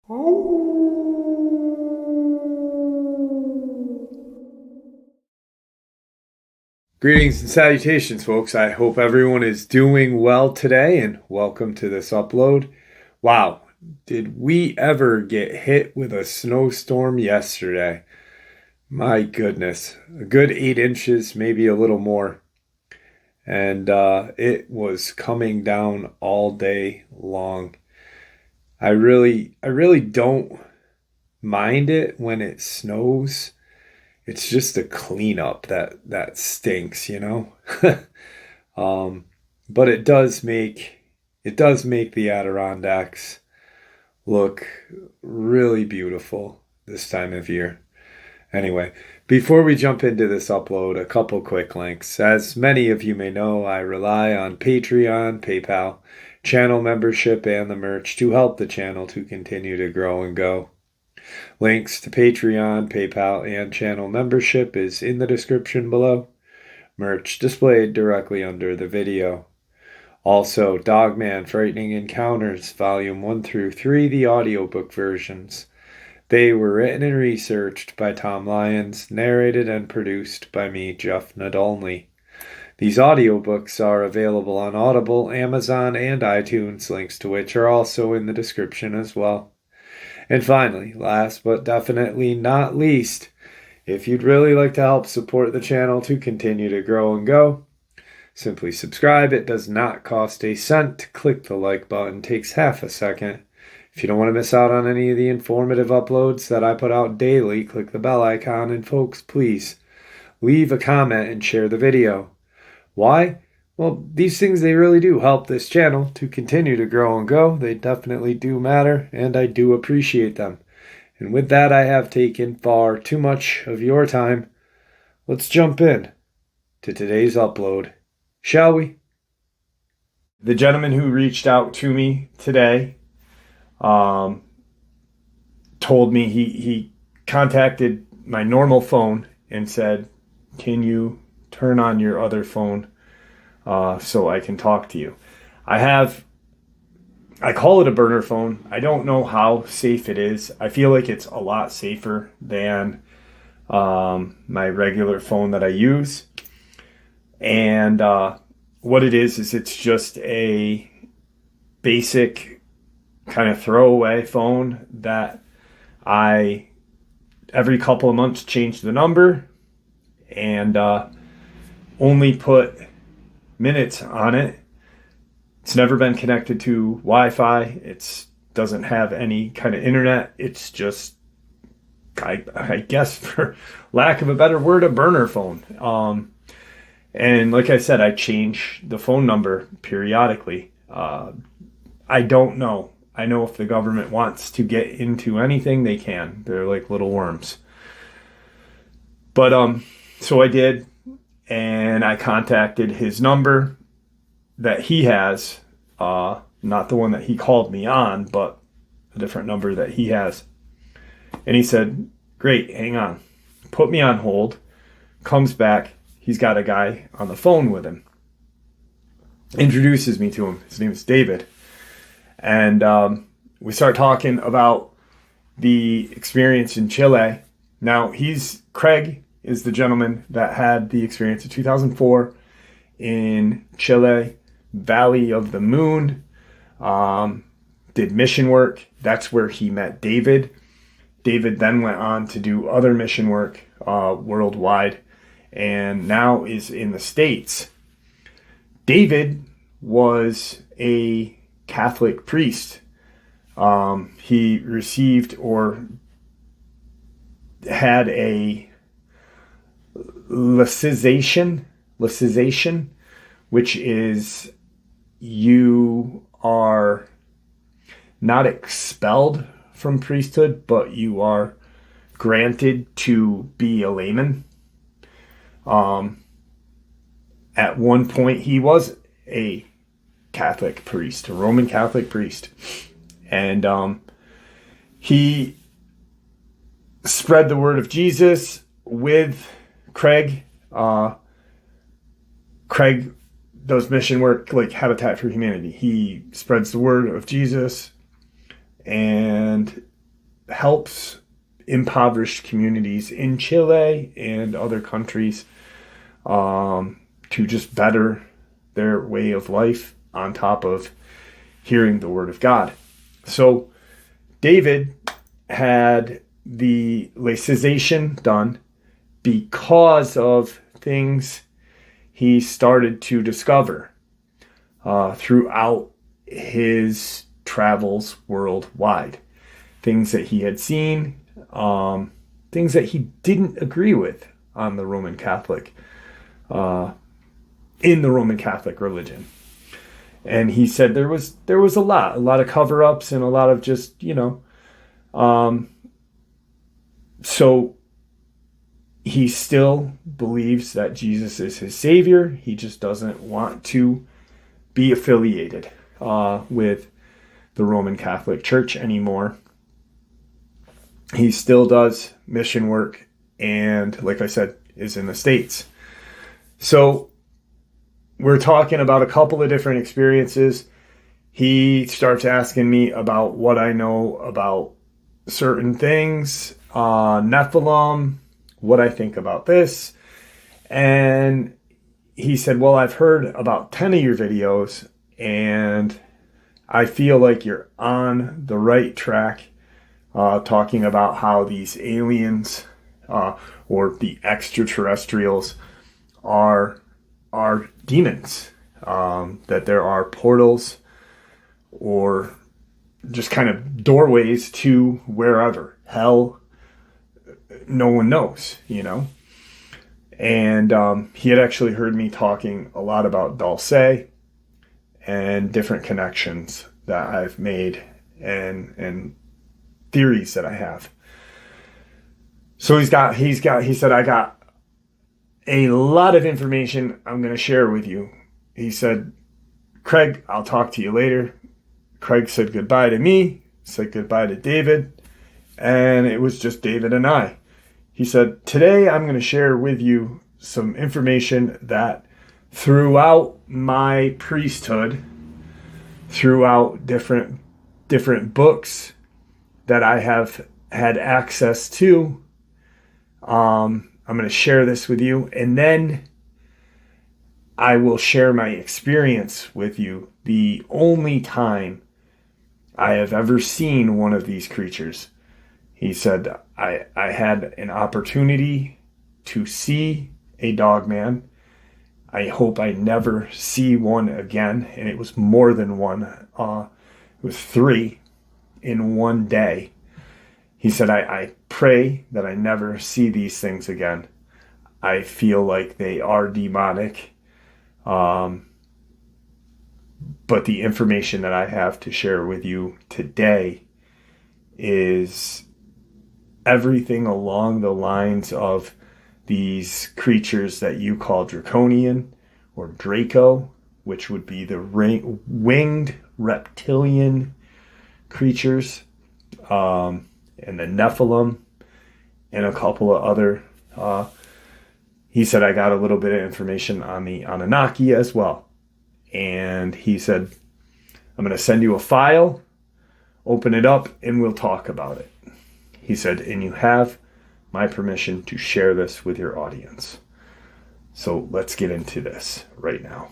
Greetings and salutations, folks. I hope everyone is doing well today, and welcome to this upload. Wow, did we ever get hit with a snowstorm yesterday? My goodness, a good 8 inches, maybe a little more. And it was coming down all day long. I really don't mind it when it snows. It's just a cleanup that stinks, you know? Um, but it does make the Adirondacks look really beautiful this time of year. Anyway, before we jump into this upload, a couple quick links. As many of you may know, I rely on Patreon, PayPal, channel membership, and the merch to help the channel to continue to grow and go. Links to Patreon, PayPal, and channel membership is in the description below. Merch displayed directly under the video. Also, Dogman Frightening Encounters, Volume 1 through 3, the audiobook versions. They were written and researched by Tom Lyons, narrated and produced by me, Jeff Nadolny. These audiobooks are available on Audible, Amazon, and iTunes, links to which are also in the description as well. And finally, last but definitely not least, if you'd really like to help support the channel to continue to grow and go, simply subscribe. It does not cost a cent. Click the like button. It takes half a second. If you don't want to miss out on any of the informative uploads that I put out daily, click the bell icon. And folks, please leave a comment and share the video. Why? Well, these things, they really do help this channel to continue to grow and go. They definitely do matter, and I do appreciate them. And with that, I have taken far too much of your time. Let's jump in to today's upload, shall we? The gentleman who reached out to me today told me he contacted my normal phone and said, "Can you turn on your other phone so I can talk to you?" I call it a burner phone. I don't know how safe it is. I feel like it's a lot safer than my regular phone that I use. And what it is it's just a basic kind of throwaway phone that I, every couple of months, change the number and only put minutes on it. It's never been connected to Wi-Fi. It doesn't have any kind of internet. It's just, I guess, for lack of a better word, a burner phone. And like I said, I change the phone number periodically. I don't know. I know if the government wants to get into anything, they can. They're like little worms. But so I did, and I contacted his number that he has, not the one that he called me on, but a different number that he has. And he said, "Great, hang on." Put me on hold, comes back, he's got a guy on the phone with him. Introduces me to him. His name is David. And we start talking about the experience in Chile. Now, Craig is the gentleman that had the experience in 2004 in Chile, Valley of the Moon, did mission work. That's where he met David. David then went on to do other mission work worldwide, and now is in the States. David was a Catholic priest. He received or had a laicization, which is you are not expelled from priesthood, but you are granted to be a layman. At one point, he was a Catholic priest, a Roman Catholic priest. And he spread the word of Jesus with Craig. Craig does mission work like Habitat for Humanity. He spreads the word of Jesus, and helps impoverished communities in Chile and other countries to just better their way of life on top of hearing the word of God. So David had the laicization done because of things he started to discover throughout his travels worldwide. Things that he had seen, things that he didn't agree with on the Roman Catholic, in the Roman Catholic religion. And he said there was a lot of cover-ups and a lot of just, so he still believes that Jesus is his Savior. He just doesn't want to be affiliated with the Roman Catholic Church anymore. He still does mission work and, like I said, is in the States. So we're talking about a couple of different experiences. He starts asking me about what I know about certain things, Nephilim, what I think about this. And he said, well, I've heard about 10 of your videos, and I feel like you're on the right track, talking about how these aliens or the extraterrestrials are demons, that there are portals or just kind of doorways to wherever. Hell, no one knows, And he had actually heard me talking a lot about Dulce and different connections that I've made and theories that I have. So he said, I got a lot of information I'm going to share with you. He said, Craig, I'll talk to you later. Craig said goodbye to me, said goodbye to David, and it was just David and I. He said, today I'm going to share with you some information that throughout my priesthood, throughout different books that I have had access to, I'm going to share this with you, and then I will share my experience with you. The only time I have ever seen one of these creatures. He said, I had an opportunity to see a Dogman. I hope I never see one again. And it was more than one. It was 3 in one day. He said, I pray that I never see these things again. I feel like they are demonic. But the information that I have to share with you today is everything along the lines of these creatures that you call Draconian or Draco, which would be the winged reptilian creatures, and the Nephilim, and a couple of other. He said I got a little bit of information on the Anunnaki as well. And he said, I'm going to send you a file, open it up, and we'll talk about it. He said, and you have my permission to share this with your audience. So let's get into this right now.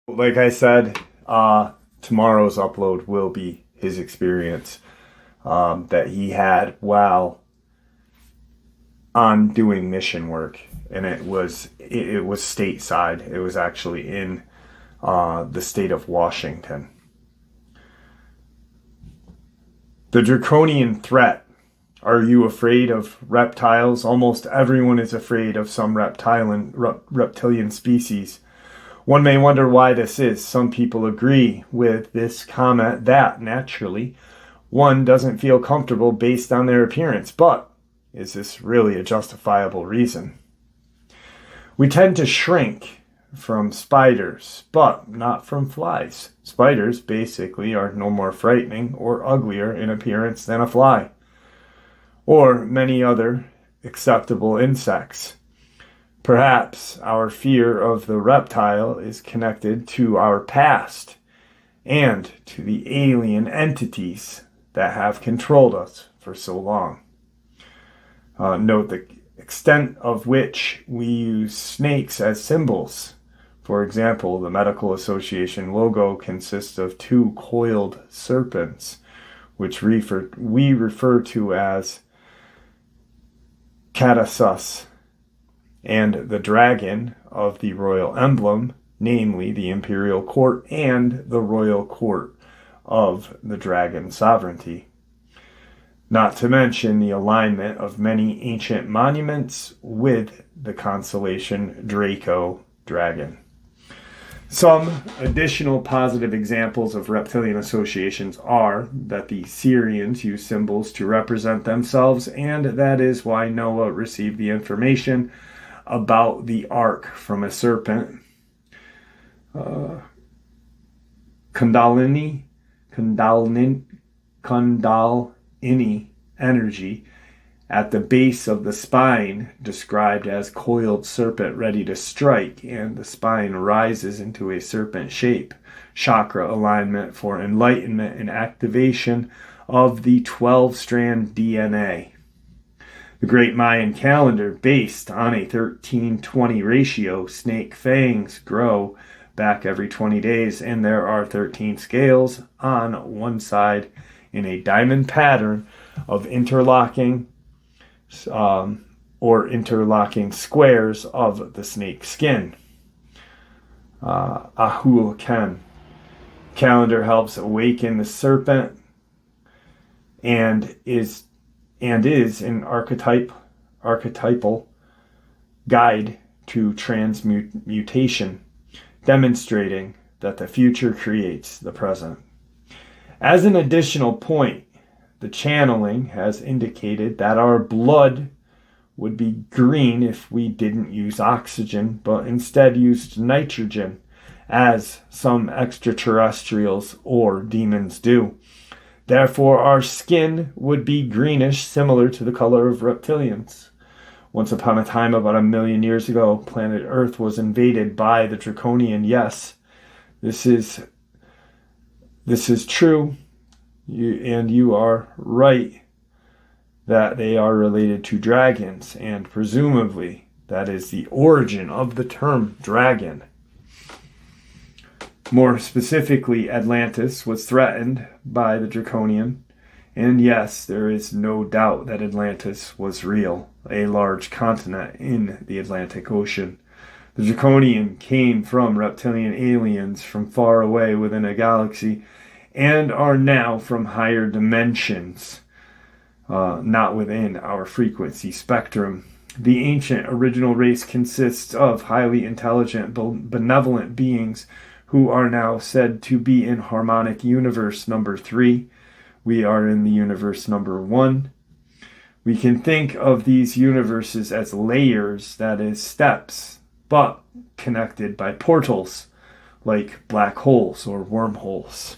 Like I said, tomorrow's upload will be his experience that he had while on doing mission work. And it was stateside. It was actually in the state of Washington. The draconian threat. Are you afraid of reptiles? Almost everyone is afraid of some reptilian species. One may wonder why this is. Some people agree with this comment that, naturally, one doesn't feel comfortable based on their appearance. But is this really a justifiable reason? We tend to shrink from spiders, but not from flies. Spiders basically are no more frightening or uglier in appearance than a fly, or many other acceptable insects. Perhaps our fear of the reptile is connected to our past and to the alien entities that have controlled us for so long. Note the extent of which we use snakes as symbols. For example, the Medical Association logo consists of 2 coiled serpents, which we refer to as Catasus, and the dragon of the royal emblem, namely the imperial court and the royal court of the dragon sovereignty. Not to mention the alignment of many ancient monuments with the constellation Draco dragon. Some additional positive examples of reptilian associations are that the Syrians used symbols to represent themselves, and that is why Noah received the information about the ark from a serpent. Kundalini energy at the base of the spine, described as coiled serpent ready to strike, and the spine rises into a serpent shape. Chakra alignment for enlightenment and activation of the 12-strand DNA. The Great Mayan calendar, based on a 13:20 ratio, snake fangs grow back every 20 days, and there are 13 scales on one side in a diamond pattern of interlocking squares of the snake skin. Ahul Ken. Calendar helps awaken the serpent and is an archetypal guide to transmutation, demonstrating that the future creates the present. As an additional point, the channeling has indicated that our blood would be green if we didn't use oxygen, but instead used nitrogen, as some extraterrestrials or demons do. Therefore, our skin would be greenish, similar to the color of reptilians. Once upon a time, about 1 million years ago, planet Earth was invaded by the Draconian. Yes, this is true, you are right that they are related to dragons, and presumably that is the origin of the term dragon. More specifically, Atlantis was threatened by the Draconian, and yes, there is no doubt that Atlantis was real, a large continent in the Atlantic Ocean. The Draconian came from reptilian aliens from far away within a galaxy, and are now from higher dimensions, not within our frequency spectrum. The ancient original race consists of highly intelligent, benevolent beings who are now said to be in harmonic universe number 3. We are in the universe number 1. We can think of these universes as layers, that is, steps, but connected by portals, like black holes or wormholes.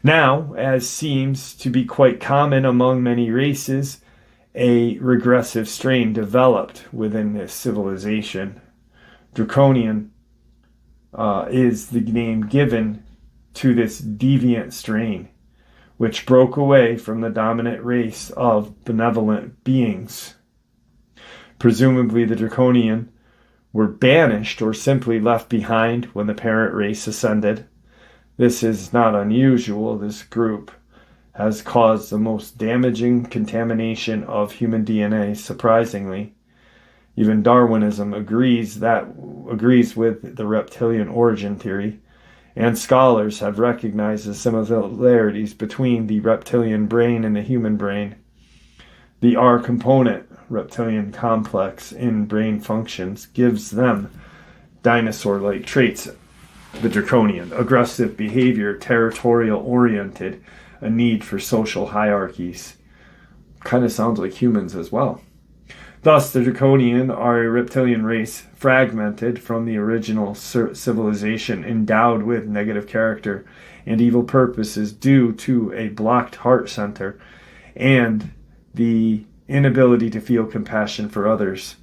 Now, as seems to be quite common among many races, a regressive strain developed within this civilization. Draconian is the name given to this deviant strain, which broke away from the dominant race of benevolent beings. Presumably the Draconian were banished or simply left behind when the parent race ascended. This is not unusual. This group has caused the most damaging contamination of human DNA, surprisingly. Even Darwinism agrees with the reptilian origin theory, and scholars have recognized the similarities between the reptilian brain and the human brain. The R component reptilian complex in brain functions gives them dinosaur-like traits. The Draconian, aggressive behavior, territorial-oriented, a need for social hierarchies. Kind of sounds like humans as well. Thus, the Draconian are a reptilian race fragmented from the original civilization, endowed with negative character and evil purposes due to a blocked heart center and the inability to feel compassion for others.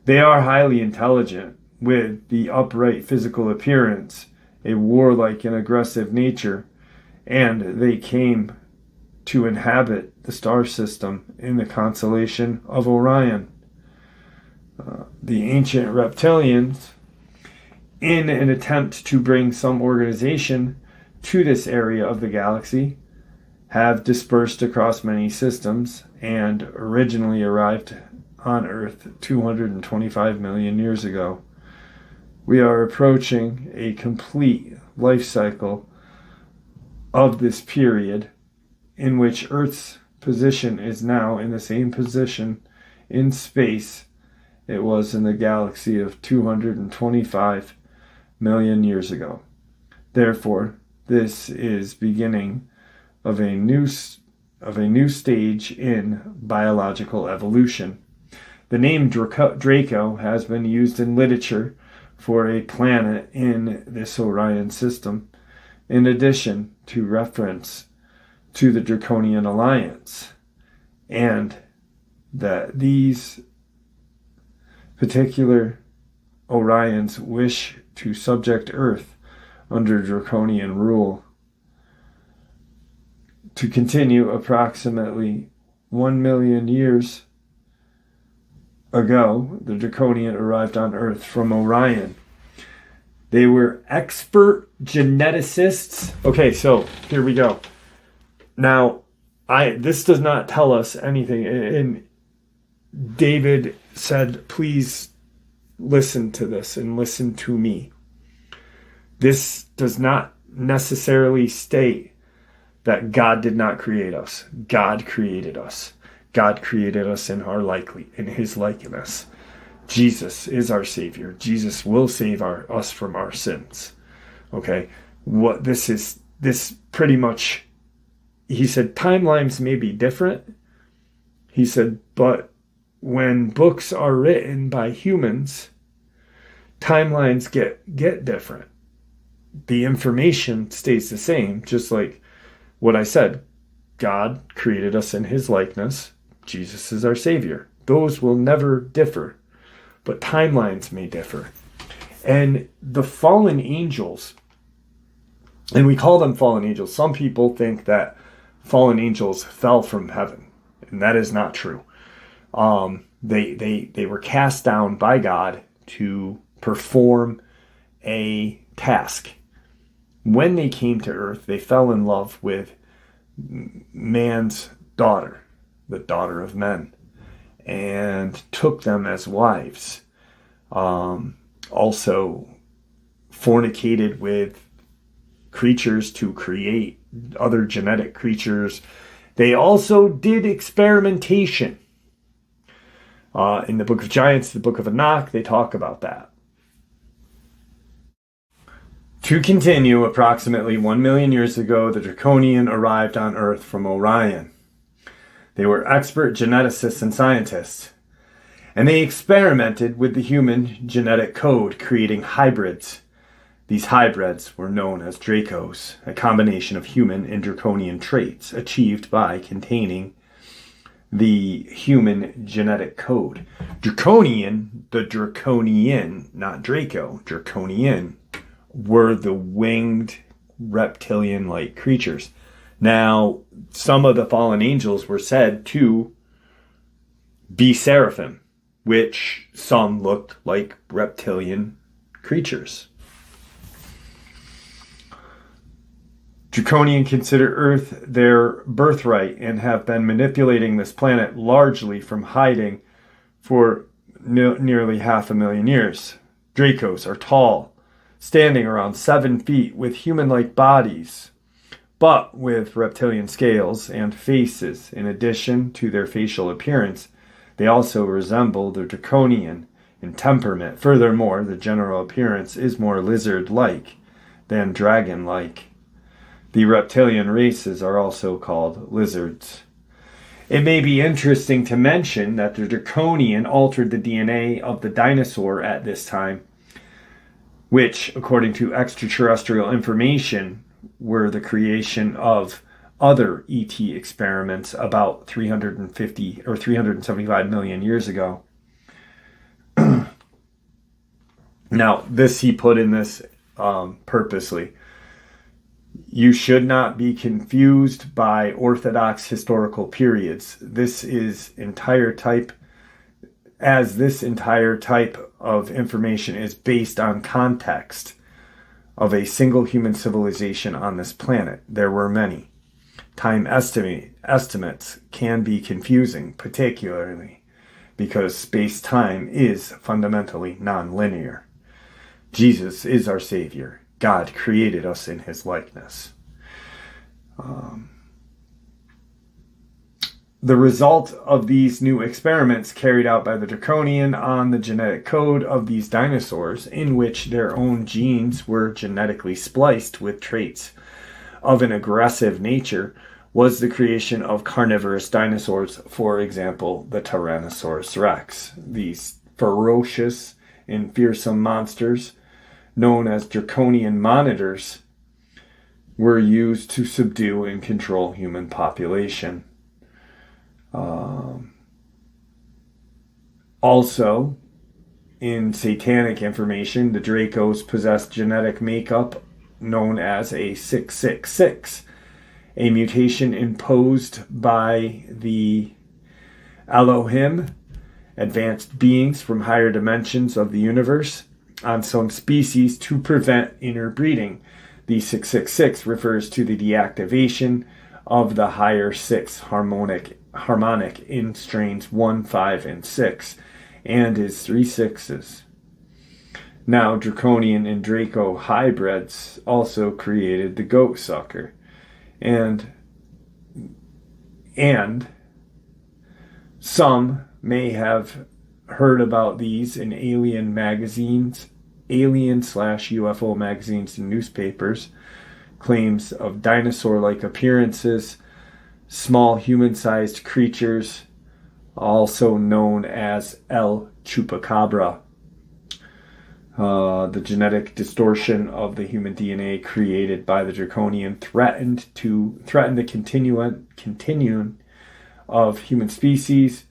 They are highly intelligent, with the upright physical appearance, a warlike and aggressive nature, and they came to inhabit the star system in the constellation of Orion. The ancient reptilians, in an attempt to bring some organization to this area of the galaxy, have dispersed across many systems and originally arrived on Earth 225 million years ago. We are approaching a complete life cycle of this period in which Earth's position is now in the same position in space it was in the galaxy of 225 million years ago. Therefore, this is beginning of a new stage in biological evolution. The name Draco has been used in literature for a planet in this Orion system, in addition to reference to the Draconian Alliance, and that these particular Orions wish to subject Earth under Draconian rule. To continue, approximately 1 million years ago, the Draconian arrived on Earth from Orion. They were expert geneticists. Okay, so here we go. Now, this does not tell us anything. And David said, please listen to this and listen to me. This does not necessarily state that God did not create us. God created us. God created us in his likeness. Jesus is our Savior. Jesus will save us from our sins. Okay? What this pretty much, he said, timelines may be different. He said, but when books are written by humans, timelines get different. The information stays the same, just like what I said. God created us in his likeness. Jesus is our Savior. Those will never differ, but timelines may differ. And the fallen angels, and we call them fallen angels. Some people think that fallen angels fell from heaven, and that is not true. They were cast down by God to perform a task. When they came to Earth, they fell in love with man's daughter, the daughter of men, and took them as wives. Also fornicated with creatures to create other genetic creatures. They also did experimentation. In the Book of Giants, the Book of Enoch, they talk about that. To continue, approximately 1 million years ago, the Draconian arrived on Earth from Orion. They were expert geneticists and scientists, and they experimented with the human genetic code, creating hybrids. These hybrids were known as Dracos, a combination of human and Draconian traits achieved by containing the human genetic code. Draconian, not Draco, Draconian, were the winged reptilian-like creatures. Now, some of the fallen angels were said to be seraphim, which some looked like reptilian creatures. Draconian consider Earth their birthright and have been manipulating this planet largely from hiding for nearly 500,000 years. Dracos are tall, standing around 7 feet with human-like bodies, but with reptilian scales and faces. In addition to their facial appearance, they also resemble the Draconian in temperament. Furthermore, the general appearance is more lizard-like than dragon-like. The reptilian races are also called lizards. It may be interesting to mention that the Draconian altered the DNA of the dinosaur at this time, which, according to extraterrestrial information, were the creation of other ET experiments about 350 or 375 million years ago. Now, this he put in this purposely. You should not be confused by orthodox historical periods. This entire type of information is based on context of a single human civilization on this planet. There were many. Time estimates can be confusing, particularly because space-time is fundamentally non-linear. Jesus is our Savior. God created us in his likeness. The result of these new experiments carried out by the Draconian on the genetic code of these dinosaurs, in which their own genes were genetically spliced with traits of an aggressive nature, was the creation of carnivorous dinosaurs, for example, the Tyrannosaurus rex. These ferocious and fearsome monsters, known as draconian monitors, were used to subdue and control human population. Also, in satanic information, the Dracos possessed genetic makeup known as a 666, a mutation imposed by the Elohim, advanced beings from higher dimensions of the universe, on some species to prevent interbreeding. The 666 refers to the deactivation of the higher 6 harmonic in strains 1, 5, and 6, and is 3 sixes. Now, Draconian and Draco hybrids also created the goat sucker. And some may have heard about these in alien /UFO magazines and newspapers. Claims of dinosaur-like appearances, small human-sized creatures, also known as El Chupacabra. The genetic distortion of the human DNA created by the Draconian threatened the continuum of human species.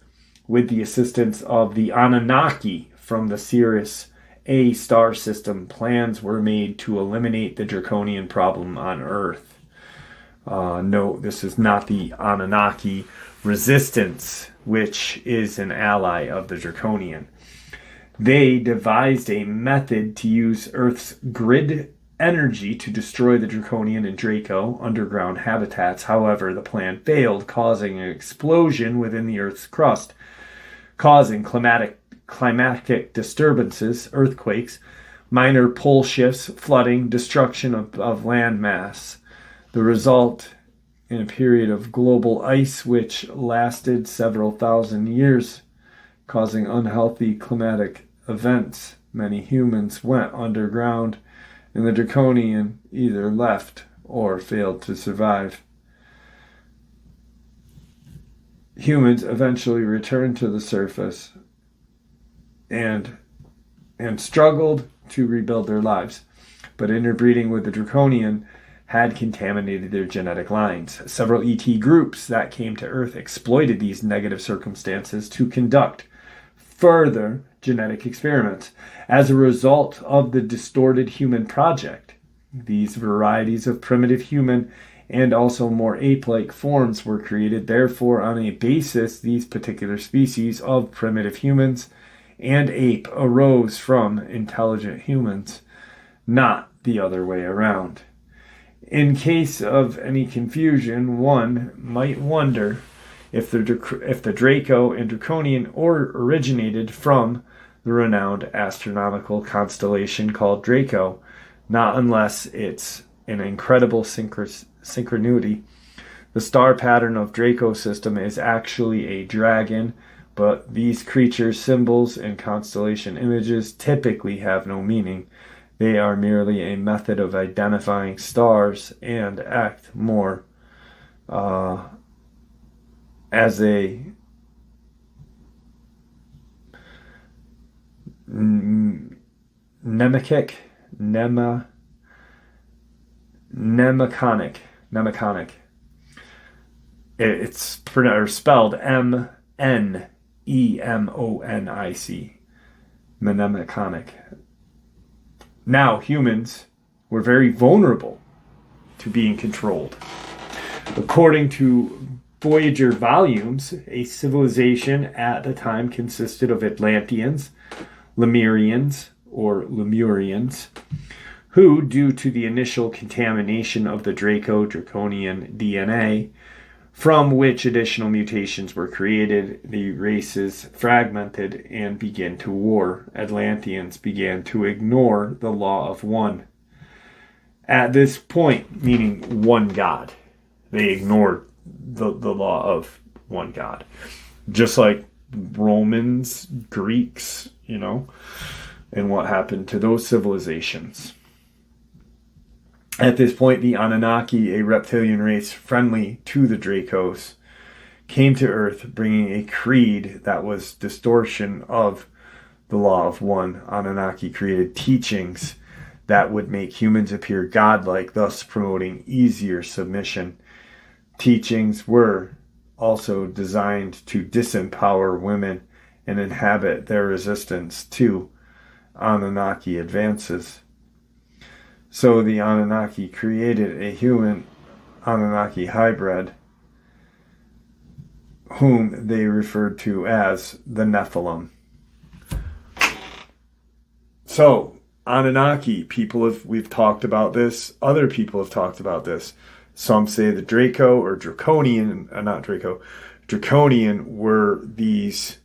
With the assistance of the Anunnaki from the Sirius A star system, plans were made to eliminate the Draconian problem on Earth. No, this is not the Anunnaki resistance, which is an ally of the Draconian. They devised a method to use Earth's grid energy to destroy the Draconian and Draco underground habitats. However, the plan failed, causing an explosion within the Earth's crust, causing climatic disturbances, earthquakes, minor pole shifts, flooding, destruction of land mass. The result in a period of global ice which lasted several thousand years, causing unhealthy climatic events. Many humans went underground, and the Draconian either left or failed to survive. Humans eventually returned to the surface and struggled to rebuild their lives, but interbreeding with the Draconian had contaminated their genetic lines. Several ET groups that came to Earth exploited these negative circumstances to conduct further genetic experiments. As a result of the distorted human project, these varieties of primitive human and also more ape-like forms were created. Therefore, on a basis, these particular species of primitive humans and ape arose from intelligent humans, not the other way around. In case of any confusion, one might wonder if the Draco and Draconian originated from the renowned astronomical constellation called Draco, not unless it's an incredible synchronicity. The star pattern of Draco system is actually a dragon, but these creatures' symbols and constellation images typically have no meaning. They are merely a method of identifying stars and act more as a mnemonic. It's spelled Mnemonic. Mnemonic. Now, humans were very vulnerable to being controlled. According to Voyager volumes, a civilization at the time consisted of Atlanteans, Lemurians, who, due to the initial contamination of the Draco-Draconian DNA, from which additional mutations were created, the races fragmented and began to war. Atlanteans began to ignore the law of one. At this point, meaning one God, they ignored the law of one God. Just like Romans, Greeks, and what happened to those civilizations. At this point, the Anunnaki, a reptilian race friendly to the Dracos, came to Earth bringing a creed that was distortion of the law of one. Anunnaki created teachings that would make humans appear godlike, thus promoting easier submission. Teachings were also designed to disempower women and inhibit their resistance to Anunnaki advances. So the Anunnaki created a human Anunnaki hybrid, whom they referred to as the Nephilim. So, Anunnaki, we've talked about this, other people have talked about this. Some say the Draco or Draconian, Draconian were these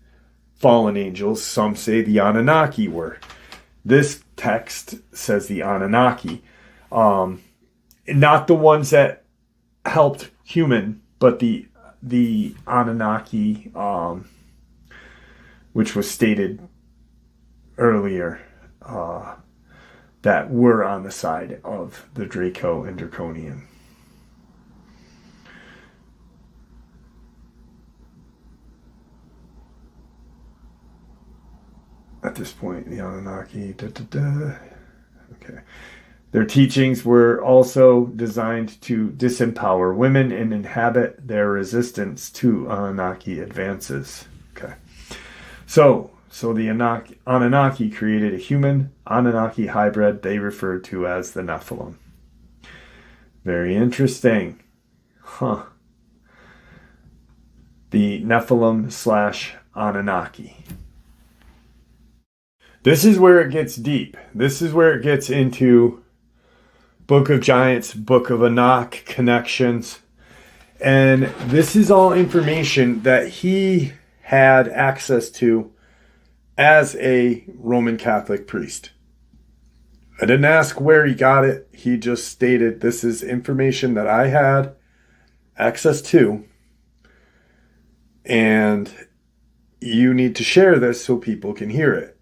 fallen angels. Some say the Anunnaki were. This text says the Anunnaki. Not the ones that helped human, but the Anunnaki, which was stated earlier, that were on the side of the Draco and Draconian. At this point, the Anunnaki, okay. Their teachings were also designed to disempower women and inhibit their resistance to Anunnaki advances. Okay. So the Anunnaki created a human Anunnaki hybrid they referred to as the Nephilim. Very interesting. Huh. The Nephilim / Anunnaki. This is where it gets deep. This is where it gets into Book of Giants, Book of Enoch connections. And this is all information that he had access to as a Roman Catholic priest. I didn't ask where he got it. He just stated, this is information that I had access to. And you need to share this so people can hear it.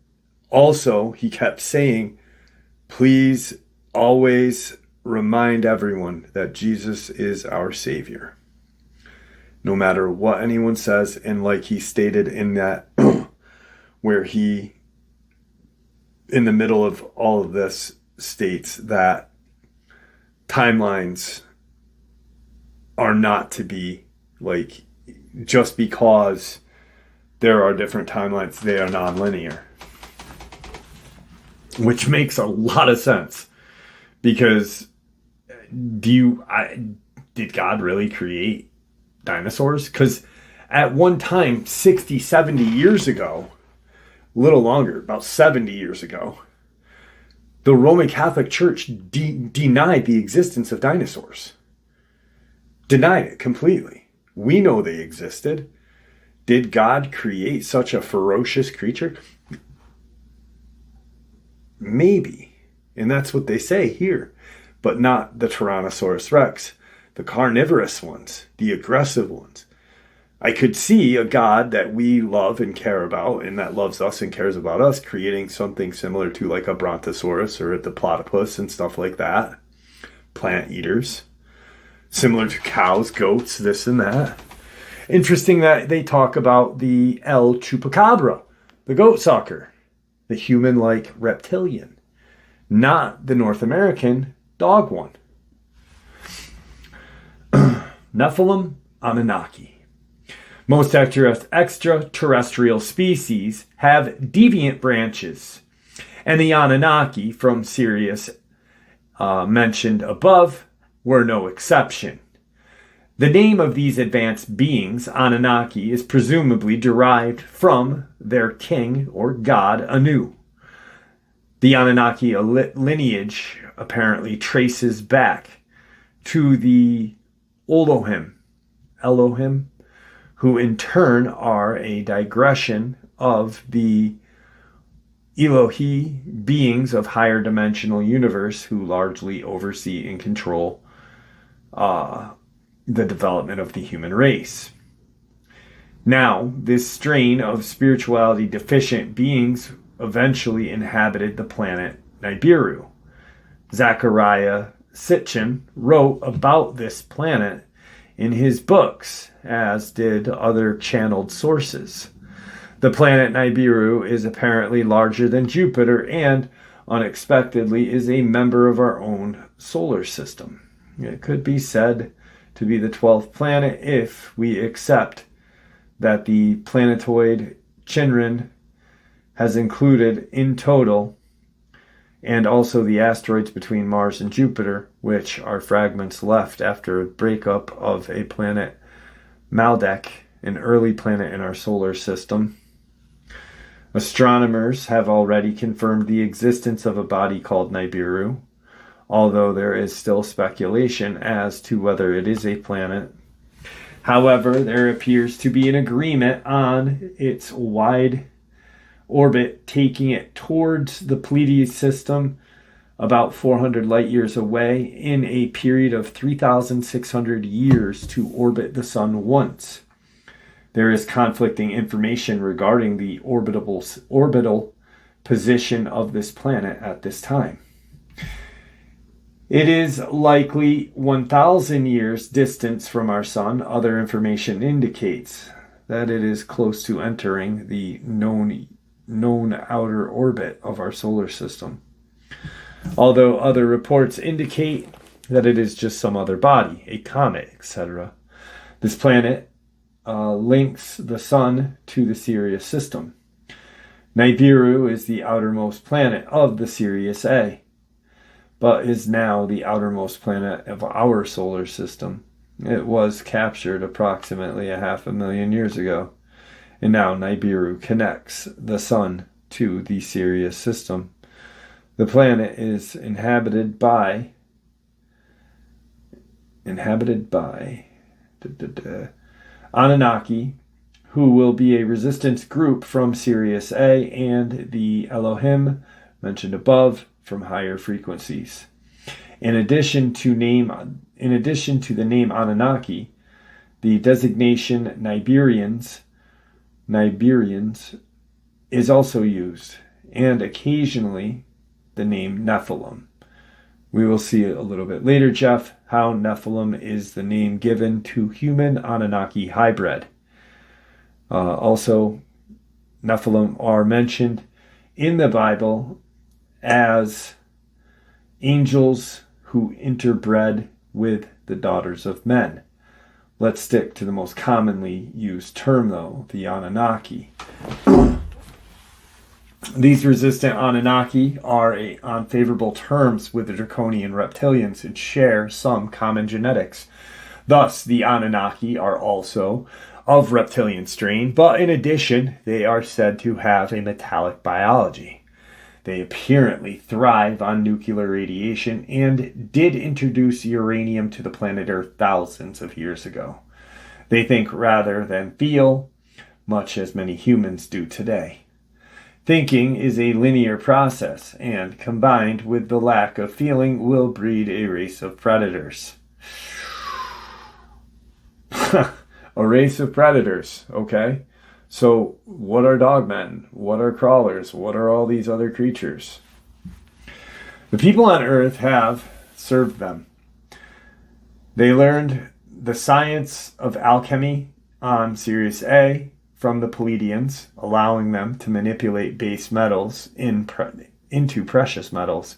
Also, he kept saying, please always remind everyone that Jesus is our Savior. No matter what anyone says, and like he stated in that, where he, in the middle of all of this, states that timelines are not to be, like, just because there are different timelines, they are non-linear. Which makes a lot of sense, because did God really create dinosaurs? Because at one time, 60, 70 years ago, a little longer, about 70 years ago, the Roman Catholic Church denied the existence of dinosaurs. Denied it completely. We know they existed. Did God create such a ferocious creature? Maybe. And that's what they say here. But not the Tyrannosaurus Rex. The carnivorous ones. The aggressive ones. I could see a God that we love and care about, and that loves us and cares about us, creating something similar to like a Brontosaurus or a Diplodocus and stuff like that. Plant eaters. Similar to cows, goats, this and that. Interesting that they talk about the El Chupacabra, the goat sucker. The human-like reptilian, not the North American dog one. Nephilim, Anunnaki. Most extraterrestrial species have deviant branches, and the Anunnaki from Sirius mentioned above were no exception. The name of these advanced beings, Anunnaki, is presumably derived from their king or god Anu. The Anunnaki lineage apparently traces back to the Elohim, who in turn are a digression of the Elohi, beings of higher dimensional universe who largely oversee and control the development of the human race. Now, this strain of spirituality deficient beings eventually inhabited the planet Nibiru. Zechariah Sitchin wrote about this planet in his books, as did other channeled sources. The planet Nibiru is apparently larger than Jupiter and, unexpectedly, is a member of our own solar system. It could be said to be the 12th planet if we accept that the planetoid Chinran has included in total, and also the asteroids between Mars and Jupiter, which are fragments left after a breakup of a planet Maldek, an early planet in our solar system. Astronomers have already confirmed the existence of a body called Nibiru, although there is still speculation as to whether it is a planet. However, there appears to be an agreement on its wide orbit, taking it towards the Pleiades system, about 400 light years away, in a period of 3,600 years to orbit the sun once. There is conflicting information regarding the orbital position of this planet at this time. It is likely 1,000 years distance from our sun. Other information indicates that it is close to entering the known outer orbit of our solar system, although other reports indicate that it is just some other body, a comet, etc. This planet links the sun to the Sirius system. Nibiru is the outermost planet of the Sirius A, but is now the outermost planet of our solar system. It was captured approximately 500,000 years ago, and now Nibiru connects the sun to the Sirius system. The planet is inhabited by Anunnaki, who will be a resistance group from Sirius A, and the Elohim mentioned above from higher frequencies. In addition to the name Anunnaki, the designation Nibirians is also used, and occasionally the name Nephilim. We will see a little bit later, Jeff, how Nephilim is the name given to human Anunnaki hybrid. Also, Nephilim are mentioned in the Bible as angels who interbred with the daughters of men. Let's stick to the most commonly used term, though, the Anunnaki. These resistant Anunnaki are on favorable terms with the draconian reptilians and share some common genetics. Thus, the Anunnaki are also of reptilian strain, but in addition, they are said to have a metallic biology. They apparently thrive on nuclear radiation and did introduce uranium to the planet Earth thousands of years ago. They think rather than feel, much as many humans do today. Thinking is a linear process, and combined with the lack of feeling will breed a race of predators. A race of predators, okay? So what are dogmen? What are crawlers? What are all these other creatures? The people on Earth have served them. They learned the science of alchemy on Sirius A from the Pleiadians, allowing them to manipulate base metals into precious metals.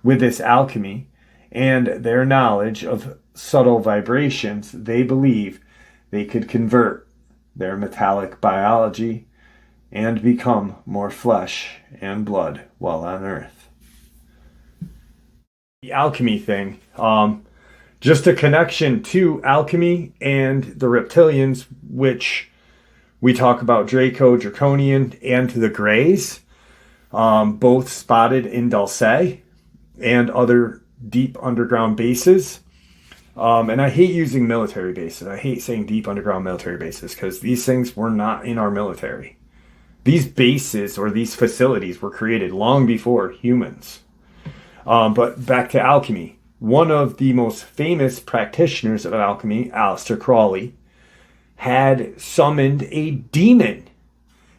With this alchemy and their knowledge of subtle vibrations, they believe they could convert their metallic biology and become more flesh and blood while on Earth. The alchemy thing, Just a connection to alchemy and the reptilians, which we talk about Draco, Draconian, and the Greys, both spotted in Dulce and other deep underground bases. And I hate using military bases. I hate saying deep underground military bases because these things were not in our military. These bases or these facilities were created long before humans. But back to alchemy. One of the most famous practitioners of alchemy, Aleister Crowley, had summoned a demon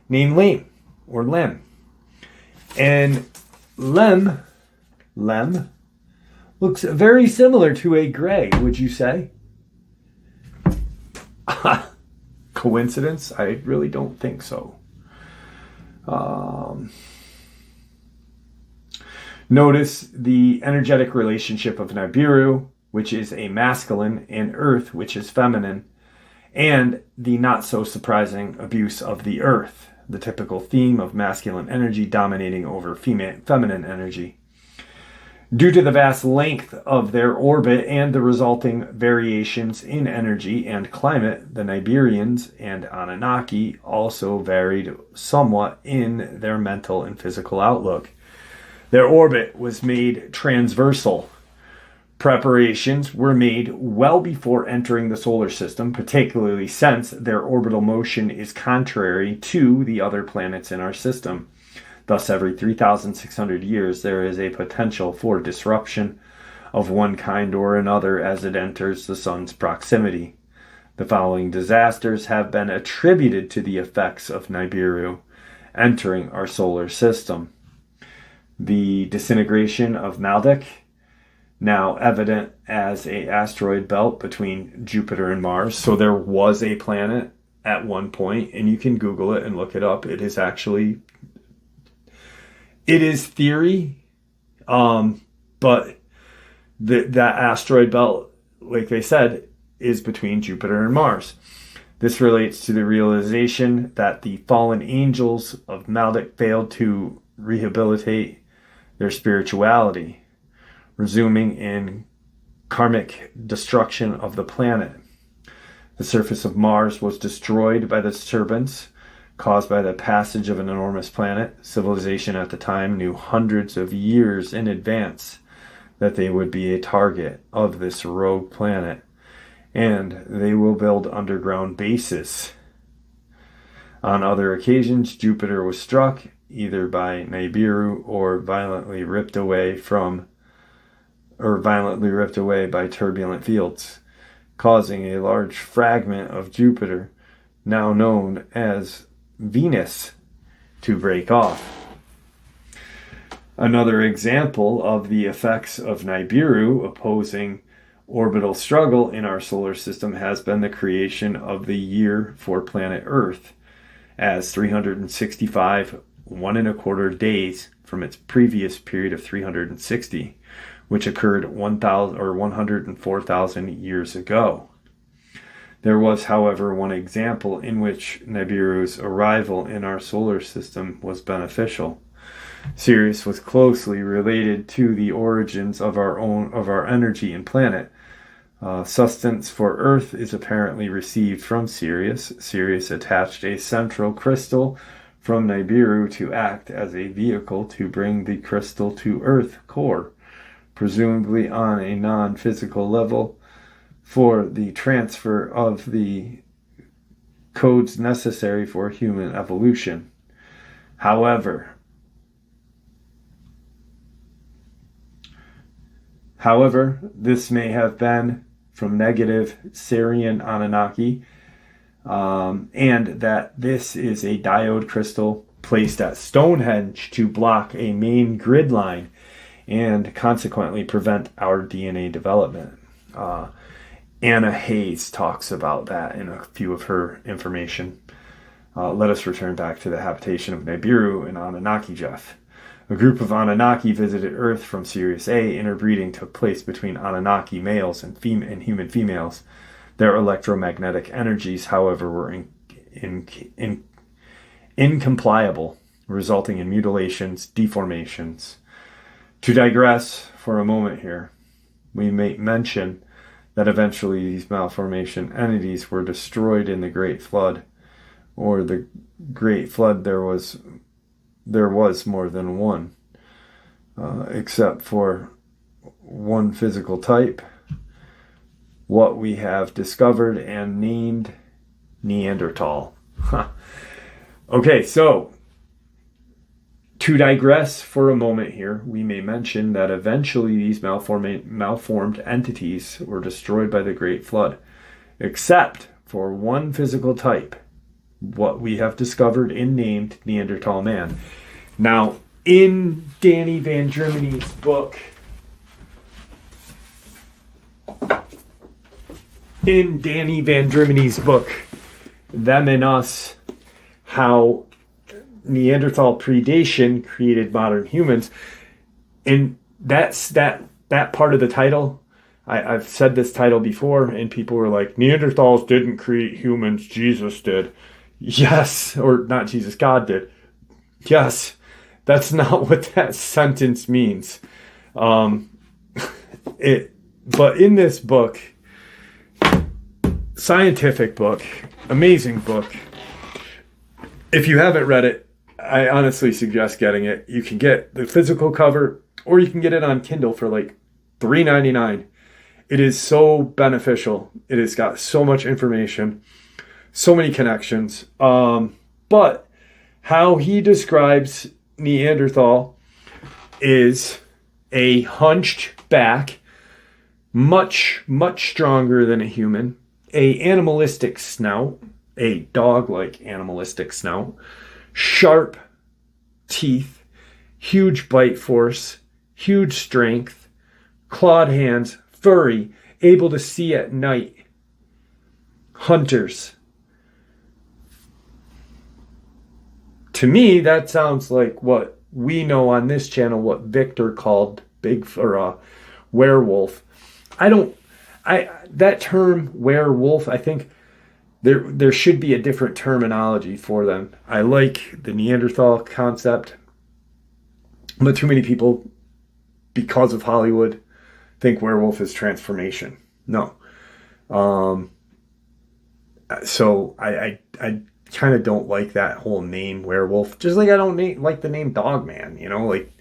named Lem. And Lem looks very similar to a Grey, would you say? Coincidence? I really don't think so. Notice the energetic relationship of Nibiru, which is a masculine, and Earth, which is feminine, and the not so surprising abuse of the Earth, the typical theme of masculine energy dominating over feminine energy. Due to the vast length of their orbit and the resulting variations in energy and climate, the Nibirians and Anunnaki also varied somewhat in their mental and physical outlook. Their orbit was made transversal. Preparations were made well before entering the solar system, particularly since their orbital motion is contrary to the other planets in our system. Thus, every 3,600 years, there is a potential for disruption of one kind or another as it enters the sun's proximity. The following disasters have been attributed to the effects of Nibiru entering our solar system. The disintegration of Maldek, now evident as an asteroid belt between Jupiter and Mars. So there was a planet at one point, and you can Google it and look it up. It is theory, but that asteroid belt, like they said, is between Jupiter and Mars. This relates to the realization that the fallen angels of Maldek failed to rehabilitate their spirituality, resuming in karmic destruction of the planet. The surface of Mars was destroyed by the disturbance caused by the passage of an enormous planet. Civilization at the time knew hundreds of years in advance that they would be a target of this rogue planet, and they will build underground bases. On other occasions, Jupiter was struck either by Nibiru or violently ripped away by turbulent fields, causing a large fragment of Jupiter, now known as Venus, to break off. Another example of the effects of Nibiru opposing orbital struggle in our solar system has been the creation of the year for planet Earth as 365 1.25 days from its previous period of 360, which occurred 104,000 years ago. There was, however, one example in which Nibiru's arrival in our solar system was beneficial. Sirius was closely related to the origins of our energy and planet. Sustenance for Earth is apparently received from Sirius. Sirius attached a central crystal from Nibiru to act as a vehicle to bring the crystal to Earth core, presumably on a non-physical level, for the transfer of the codes necessary for human evolution. However, this may have been from negative Sirian Anunnaki, and that this is a diode crystal placed at Stonehenge to block a main grid line and consequently prevent our DNA development. Anna Hayes talks about that in a few of her information. Let us return back to the habitation of Nibiru and Anunnaki, Jeff. A group of Anunnaki visited Earth from Sirius A. Interbreeding took place between Anunnaki males and human females. Their electromagnetic energies, however, were incompliable, resulting in mutilations, deformations. To digress for a moment here, we may mention that eventually these malformation entities were destroyed in the Great Flood, or the Great Flood there was more than one, except for one physical type, what we have discovered and named Neanderthal. Okay, so to digress for a moment here, we may mention that eventually these malformed entities were destroyed by the Great Flood, except for one physical type, what we have discovered and named Neanderthal man. Now, in Danny Van Germeny's book, Them and Us, How Neanderthal Predation Created Modern Humans, and that's that part of the title. I've said this title before, and people were like, Neanderthals didn't create humans, Jesus did. Yes, or not Jesus, God did. Yes, that's not what that sentence means. But in this book, scientific book, amazing book, if you haven't read it, I honestly suggest getting it. You can get the physical cover, or you can get it on Kindle for like $3.99. It is so beneficial. It has got so much information, so many connections. But how he describes Neanderthal is a hunched back, much, much stronger than a human, a animalistic snout, a dog-like animalistic snout, sharp teeth, huge bite force, huge strength, clawed hands, furry, able to see at night, hunters. To me, that sounds like what we know on this channel, what Victor called werewolf. That term werewolf, I think there should be a different terminology for them. I like the Neanderthal concept, but too many people, because of Hollywood, think werewolf is transformation. No. So I kind of don't like that whole name werewolf. Just like I don't like the name Dogman, like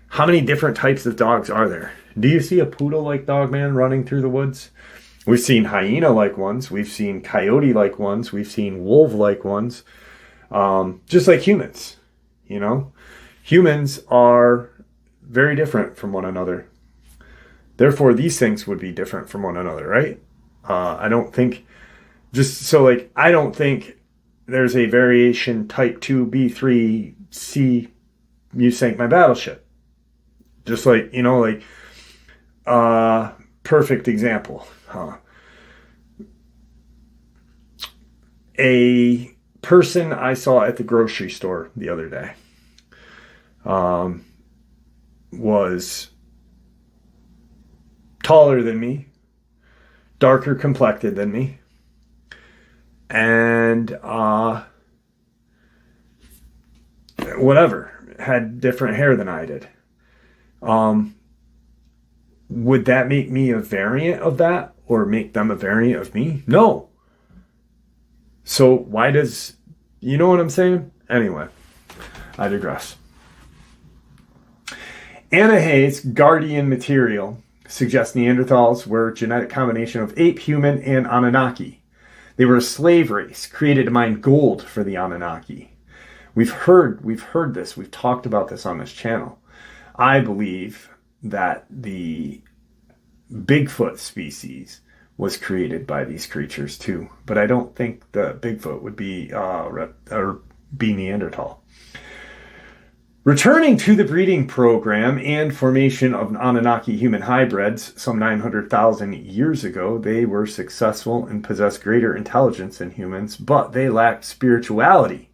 how many different types of dogs are there? Do you see a poodle like Dogman running through the woods? We've seen hyena-like ones. We've seen coyote-like ones. We've seen wolf-like ones. Just like humans, Humans are very different from one another. Therefore, these things would be different from one another, right? I don't think there's a variation type 2B3C, you sank my battleship. Just like, perfect example. A person I saw at the grocery store the other day was taller than me, darker complected than me, and had different hair than I did. Would that make me a variant of that, or make them a variant of me? No. So why does, you know what I'm saying? Anyway, I digress. Anna Hayes' Guardian material suggests Neanderthals were a genetic combination of ape, human, and Anunnaki. They were a slave race created to mine gold for the Anunnaki. We've heard this. We've talked about this on this channel. I believe that the Bigfoot species was created by these creatures too, but I don't think the Bigfoot would be Neanderthal. Returning to the breeding program and formation of Anunnaki human hybrids some 900,000 years ago, they were successful and possessed greater intelligence than humans, but they lacked spirituality,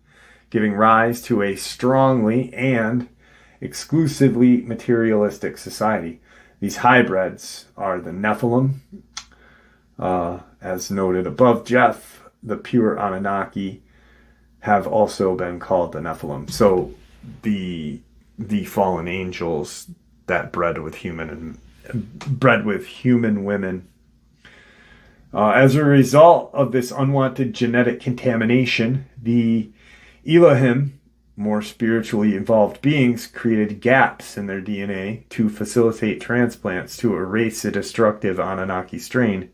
giving rise to a strongly and exclusively materialistic society. These hybrids are the Nephilim. As noted above, Jeff, the pure Anunnaki, have also been called the Nephilim. So the fallen angels that bred with human women As a result of this unwanted genetic contamination, the Elohim, more spiritually involved beings, created gaps in their DNA to facilitate transplants to erase the destructive Anunnaki strain.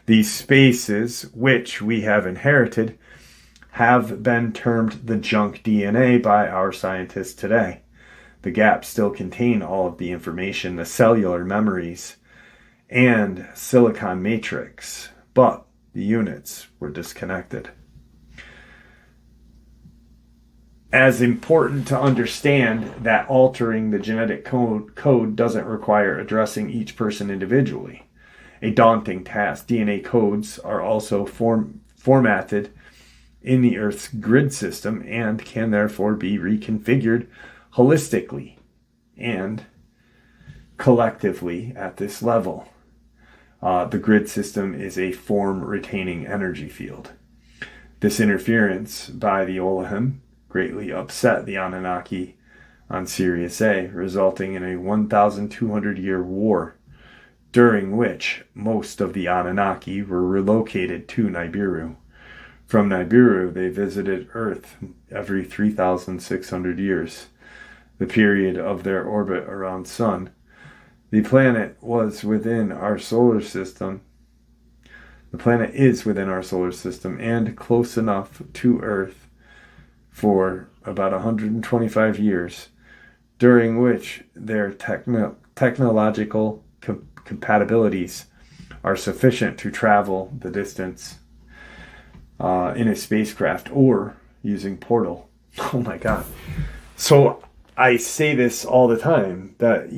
These spaces, which we have inherited, have been termed the junk DNA by our scientists today. The gaps still contain all of the information, the cellular memories, and silicon matrix, but the units were disconnected. As important to understand that altering the genetic code doesn't require addressing each person individually. A daunting task. DNA codes are also formatted in the Earth's grid system and can therefore be reconfigured holistically and collectively at this level. The grid system is a form-retaining energy field. This interference by the Elohim greatly upset the Anunnaki on Sirius A, resulting in a 1,200-year war, during which most of the Anunnaki were relocated to Nibiru. From Nibiru, they visited Earth every 3,600 years, the period of their orbit around Sun. The planet was within our solar system. The planet is within our solar system and close enough to Earth for about 125 years, during which their technological compatibilities are sufficient to travel the distance in a spacecraft or using portal. Oh my God. So I say this all the time that,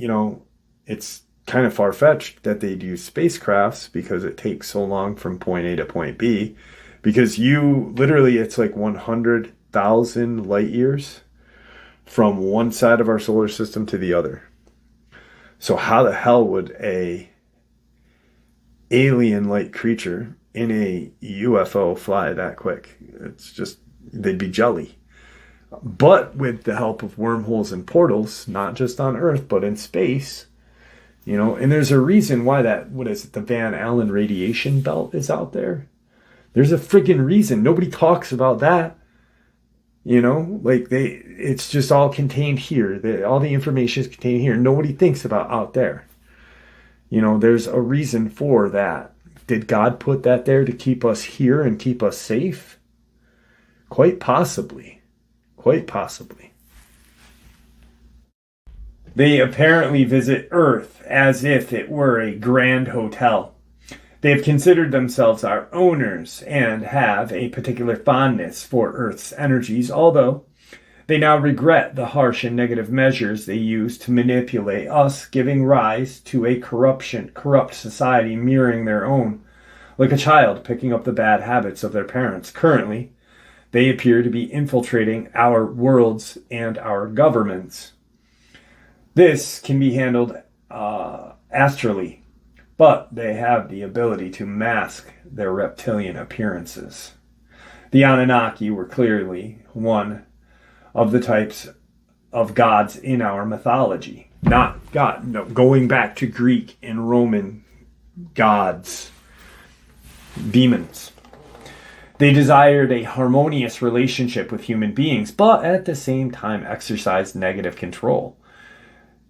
it's kind of far-fetched that they'd use spacecrafts because it takes so long from point A to point B, because it's like 100,000 light years from one side of our solar system to the other. So how the hell would a alien-like creature in a UFO fly that quick? It's just, they'd be jelly. But with the help of wormholes and portals, not just on Earth, but in space, and there's a reason why the Van Allen radiation belt is out there. There's a friggin' reason. Nobody talks about that. It's just all contained here. All the information is contained here. Nobody thinks about out there. There's a reason for that. Did God put that there to keep us here and keep us safe? Quite possibly. Quite possibly. They apparently visit Earth as if it were a grand hotel. They have considered themselves our owners and have a particular fondness for Earth's energies, although they now regret the harsh and negative measures they use to manipulate us, giving rise to a corrupt society mirroring their own, like a child picking up the bad habits of their parents. Currently, they appear to be infiltrating our worlds and our governments. This can be handled astrally, but they have the ability to mask their reptilian appearances. The Anunnaki were clearly one of the types of gods in our mythology. Not God, no, going back to Greek and Roman gods, demons. They desired a harmonious relationship with human beings, but at the same time exercised negative control.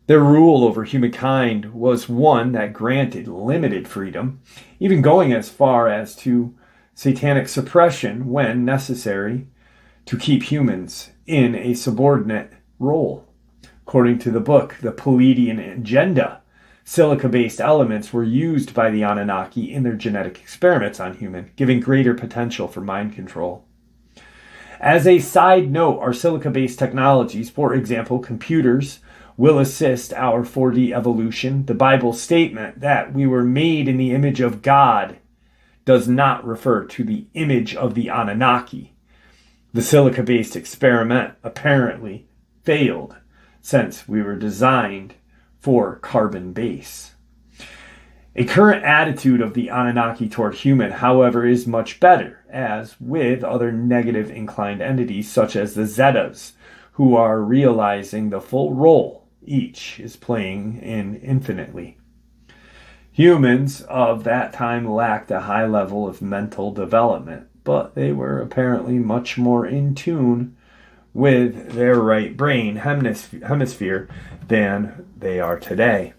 Their rule over humankind was one that granted limited freedom, even going as far as to satanic suppression when necessary to keep humans in a subordinate role. According to the book, The Pleiadian Agenda, silica-based elements were used by the Anunnaki in their genetic experiments on humans, giving greater potential for mind control. As a side note, our silica-based technologies, for example, computers, will assist our 4D evolution. The Bible statement that we were made in the image of God does not refer to the image of the Anunnaki. The silica-based experiment apparently failed, since we were designed for carbon base. A current attitude of the Anunnaki toward human, however, is much better, as with other negative inclined entities such as the Zetas, who are realizing the full role each is playing in infinitely. Humans of that time lacked a high level of mental development, but they were apparently much more in tune with their right brain hemisphere than they are today.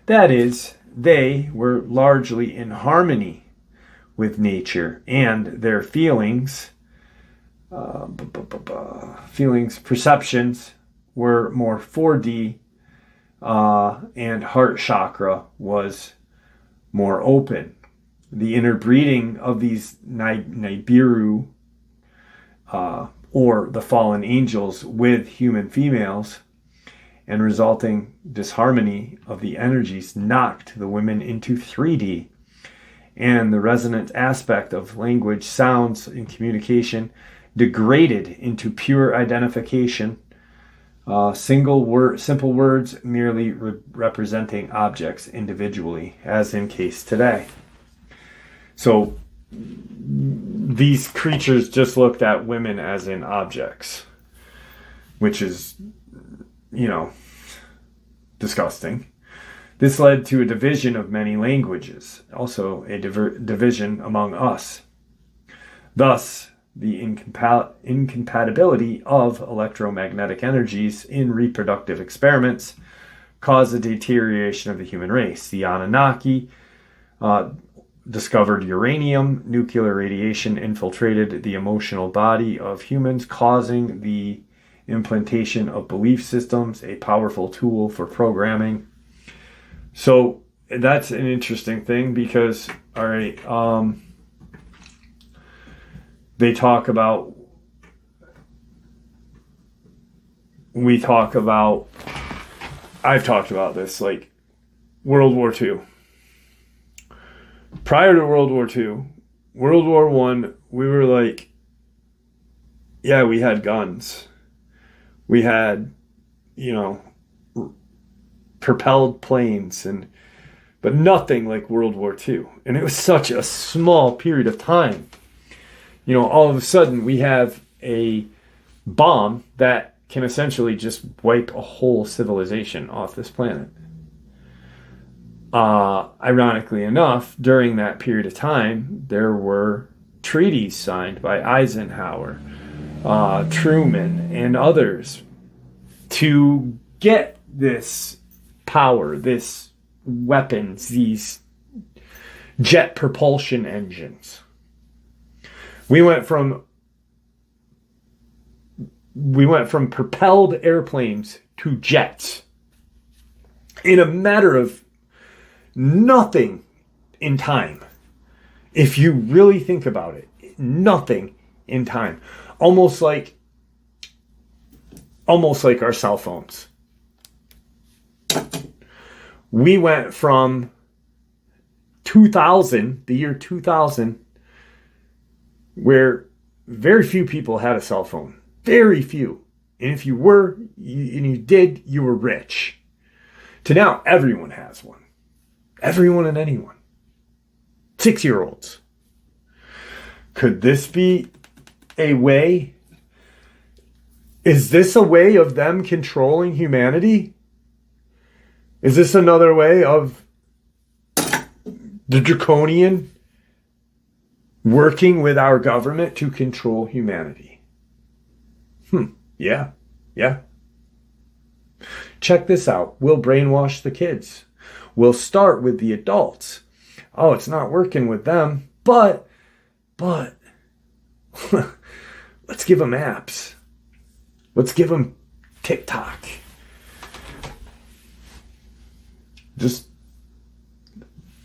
That is, they were largely in harmony with nature, and their perceptions were more 4D, and heart chakra was more open. The interbreeding of these Nibiru, or the fallen angels, with human females, and resulting disharmony of the energies knocked the women into 3D. And the resonant aspect of language, sounds, and communication degraded into pure identification. Simple words merely representing objects individually, as in case today. So these creatures just looked at women as in objects, which is, disgusting. This led to a division of many languages, also a division among us. Thus, the incompatibility of electromagnetic energies in reproductive experiments caused a deterioration of the human race. The Anunnaki discovered uranium. Nuclear radiation infiltrated the emotional body of humans, causing the implantation of belief systems, a powerful tool for programming. So that's an interesting thing because, all right, I've talked about this, like World War II. Prior to World War II, World War I, we were like, yeah, we had guns. We had, propelled planes, but nothing like World War II. And it was such a small period of time. All of a sudden we have a bomb that can essentially just wipe a whole civilization off this planet. Ironically enough, during that period of time, there were treaties signed by Eisenhower, Truman, and others to get this power, this weapons, these jet propulsion engines. We went from propelled airplanes to jets in a matter of nothing in time. If you really think about it, nothing in time. Almost like our cell phones. We went from 2000, the year 2000, where very few people had a cell phone. Very few. And if you were, you were rich. To now, everyone has one. Everyone and anyone. 6-year-olds. Could this be a way? Is this a way of them controlling humanity? Is this another way of the draconian working with our government to control humanity? Yeah. Check this out. We'll brainwash the kids. We'll start with the adults. Oh, it's not working with them, but let's give them apps. Let's give them TikTok.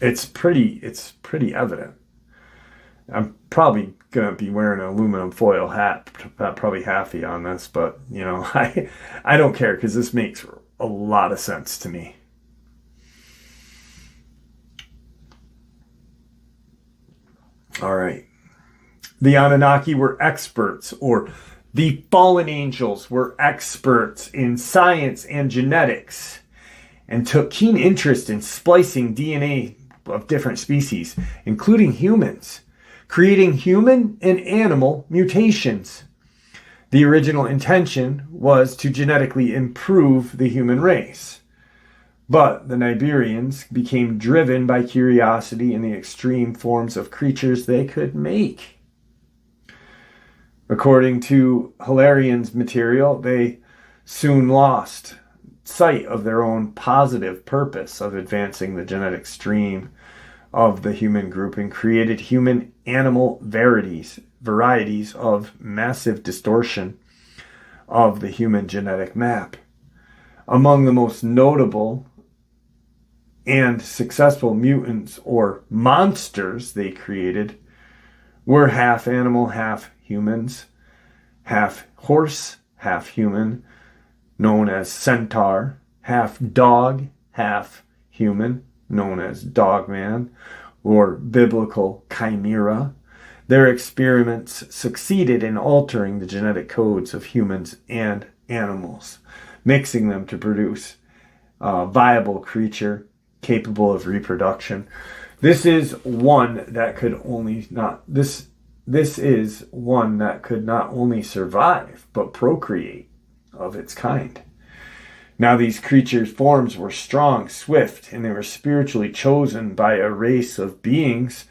It's pretty evident. I'm probably gonna be wearing an aluminum foil hat, probably halfy on this, but I don't care because this makes a lot of sense to me. All right. The Anunnaki were experts, or the fallen angels were experts in science and genetics, and took keen interest in splicing DNA of different species, including humans, creating human and animal mutations. The original intention was to genetically improve the human race. But the Nibirians became driven by curiosity in the extreme forms of creatures they could make. According to Hilarian's material, they soon lost sight of their own positive purpose of advancing the genetic stream of the human group and created human animal varieties of massive distortion of the human genetic map. Among the most notable and successful mutants or monsters they created were half animal, half humans, half horse, half human, known as centaur, half dog, half human, known as Dogman, or biblical chimera. Their experiments succeeded in altering the genetic codes of humans and animals, mixing them to produce a viable creature capable of reproduction. This is one that could not only survive but procreate of its kind. Now these creatures' forms were strong, swift, and they were spiritually chosen by a race of beings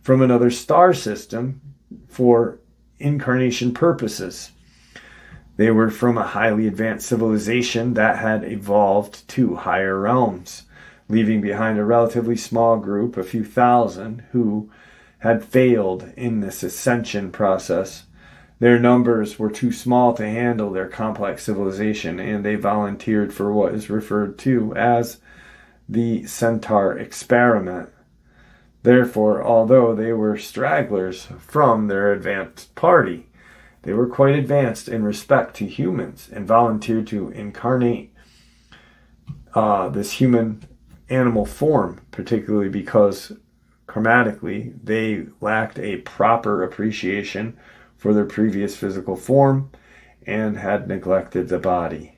from another star system for incarnation purposes. They were from a highly advanced civilization that had evolved to higher realms, leaving behind a relatively small group, a few thousand, who had failed in this ascension process. Their numbers were too small to handle their complex civilization, and they volunteered for what is referred to as the Centaur experiment. Therefore, although they were stragglers from their advanced party, they were quite advanced in respect to humans and volunteered to incarnate this human animal form, particularly because chromatically they lacked a proper appreciation for their previous physical form and had neglected the body.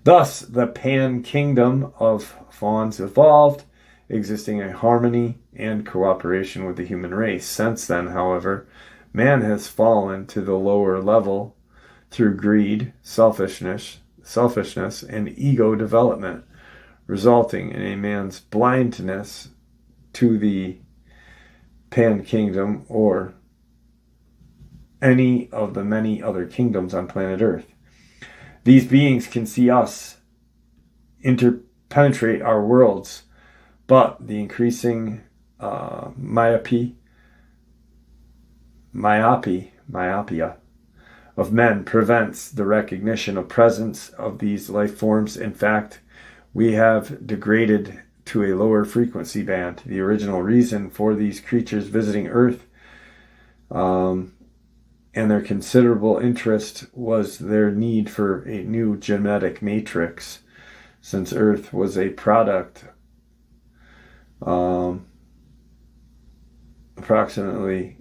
Thus, the pan-kingdom of fauns evolved, existing in harmony and cooperation with the human race. Since then, however, man has fallen to the lower level through greed, selfishness, and ego development, resulting in a man's blindness to the pan-kingdom or any of the many other kingdoms on planet Earth. These beings can see us interpenetrate our worlds, but the increasing myopia of men prevents the recognition of presence of these life forms. In fact, we have degraded to a lower frequency band. The original reason for these creatures visiting Earth and their considerable interest was their need for a new genetic matrix, since Earth was a product approximately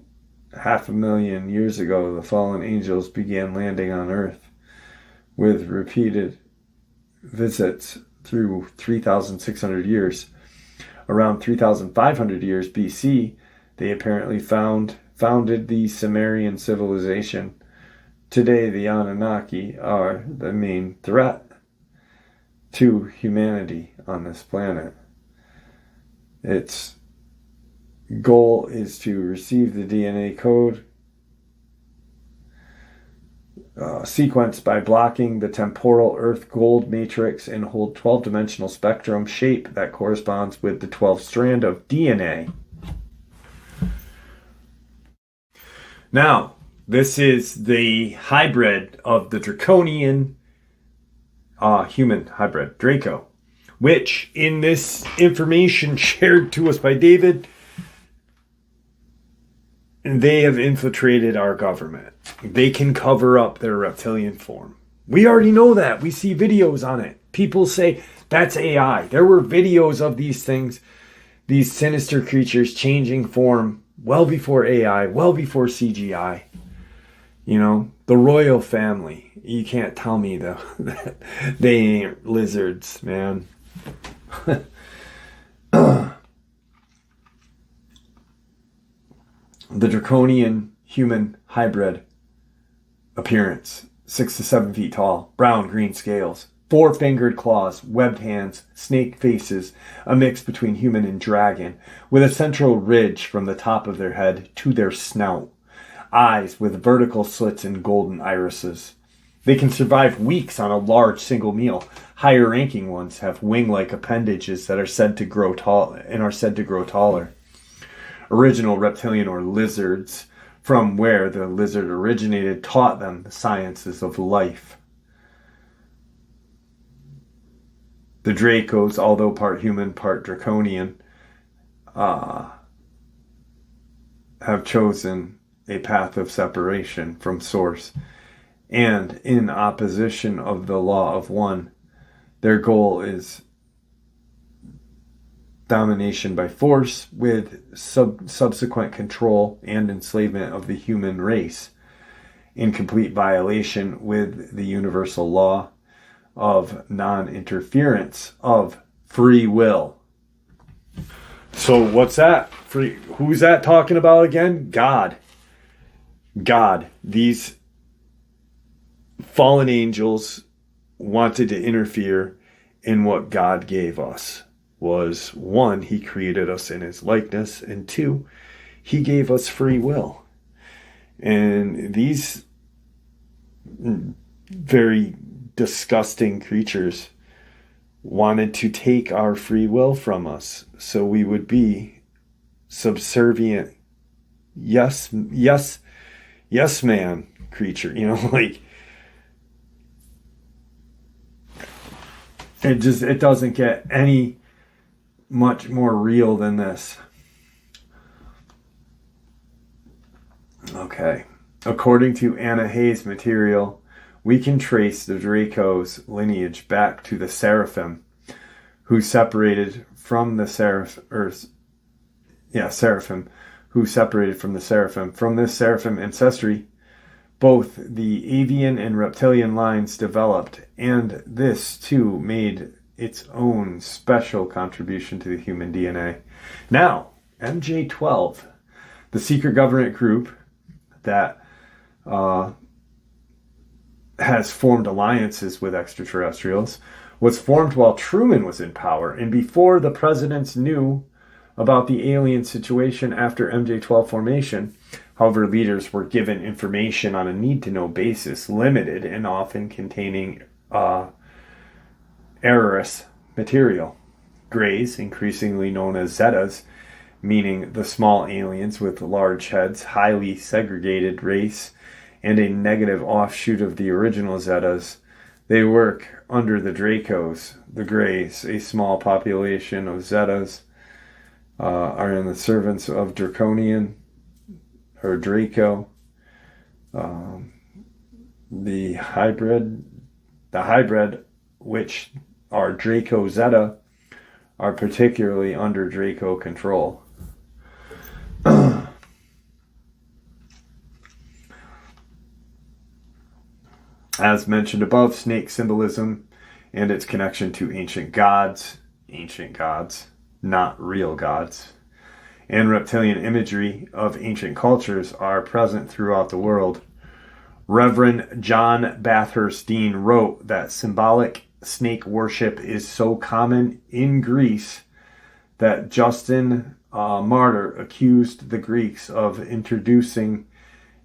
500,000 years ago. The fallen angels began landing on Earth with repeated visits through 3,600 years. Around 3,500 years BC, they apparently founded the Sumerian civilization. Today, the Anunnaki are the main threat to humanity on this planet. Its goal is to receive the DNA code sequenced by blocking the temporal Earth gold matrix and hold 12-dimensional spectrum shape that corresponds with the 12th strand of DNA. Now, this is the hybrid of the draconian human hybrid, Draco, which in this information shared to us by David, they have infiltrated our government. They can cover up their reptilian form. We already know that. We see videos on it. People say that's AI. There were videos of these things, these sinister creatures changing form well before AI, well before CGI. You know, the royal family. You can't tell me though that they ain't lizards, man. The draconian human hybrid appearance, 6 to 7 feet tall, brown green scales, four-fingered claws, webbed hands, snake faces, a mix between human and dragon, with a central ridge from the top of their head to their snout. Eyes with vertical slits and golden irises. They can survive weeks on a large single meal. Higher-ranking ones have wing-like appendages that are said to grow tall and are said to grow taller. Original reptilian or lizards, from where the lizard originated, taught them the sciences of life. The Dracos, although part human, part draconian, have chosen a path of separation from source, and in opposition of the law of one. Their goal is domination by force, with subsequent control and enslavement of the human race, in complete violation with the universal law of non-interference, of free will. So what's that? Who's that talking about again? God. These fallen angels wanted to interfere in what God gave us. Was one, he created us in his likeness, and two, he gave us free will. And these very disgusting creatures wanted to take our free will from us, so we would be subservient, yes man creature, like it doesn't get any much more real than this. Okay. According to Anna Hayes' material, we can trace the Draco's lineage back to the Seraphim, who separated from the Seraphim, who separated from the Seraphim. From this Seraphim ancestry, both the avian and reptilian lines developed, and this too made its own special contribution to the human DNA. Now, MJ12, the secret government group that has formed alliances with extraterrestrials, was formed while Truman was in power and before the presidents knew about the alien situation after MJ12 formation. However, leaders were given information on a need-to-know basis, limited and often containing erroneous material. Greys, increasingly known as Zetas, meaning the small aliens with large heads, highly segregated race, and a negative offshoot of the original Zetas. They work under the Dracos. The Greys, a small population of Zetas, are in the servants of Draconian or Draco. The hybrid, which are Draco Zeta, are particularly under Draco control. As mentioned above, snake symbolism and its connection to ancient gods, not real gods, and reptilian imagery of ancient cultures are present throughout the world. Reverend John Bathurst Dean wrote that symbolic snake worship is so common in Greece that Justin Martyr accused the Greeks of introducing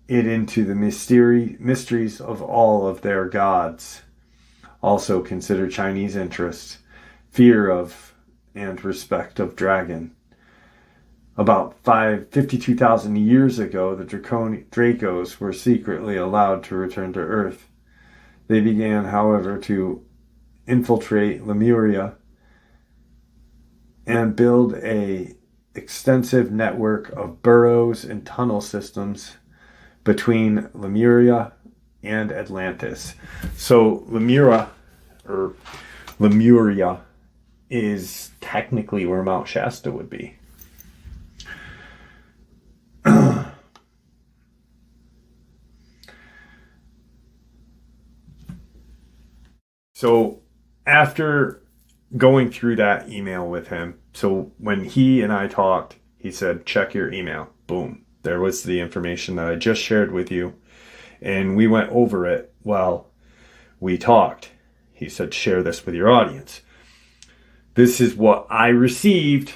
it into the mysteries of all of their gods. Also consider Chinese interests, fear of and respect of dragon. About 52,000 years ago, the Dracos were secretly allowed to return to Earth. They began, however, to infiltrate Lemuria and build an extensive network of burrows and tunnel systems between Lemuria and Atlantis. So Lemuria is technically where Mount Shasta would be. So after going through that email with him, so when he and I talked, he said, check your email. Boom. There was the information that I just shared with you. And we went over it while we talked. He said, share this with your audience. This is what I received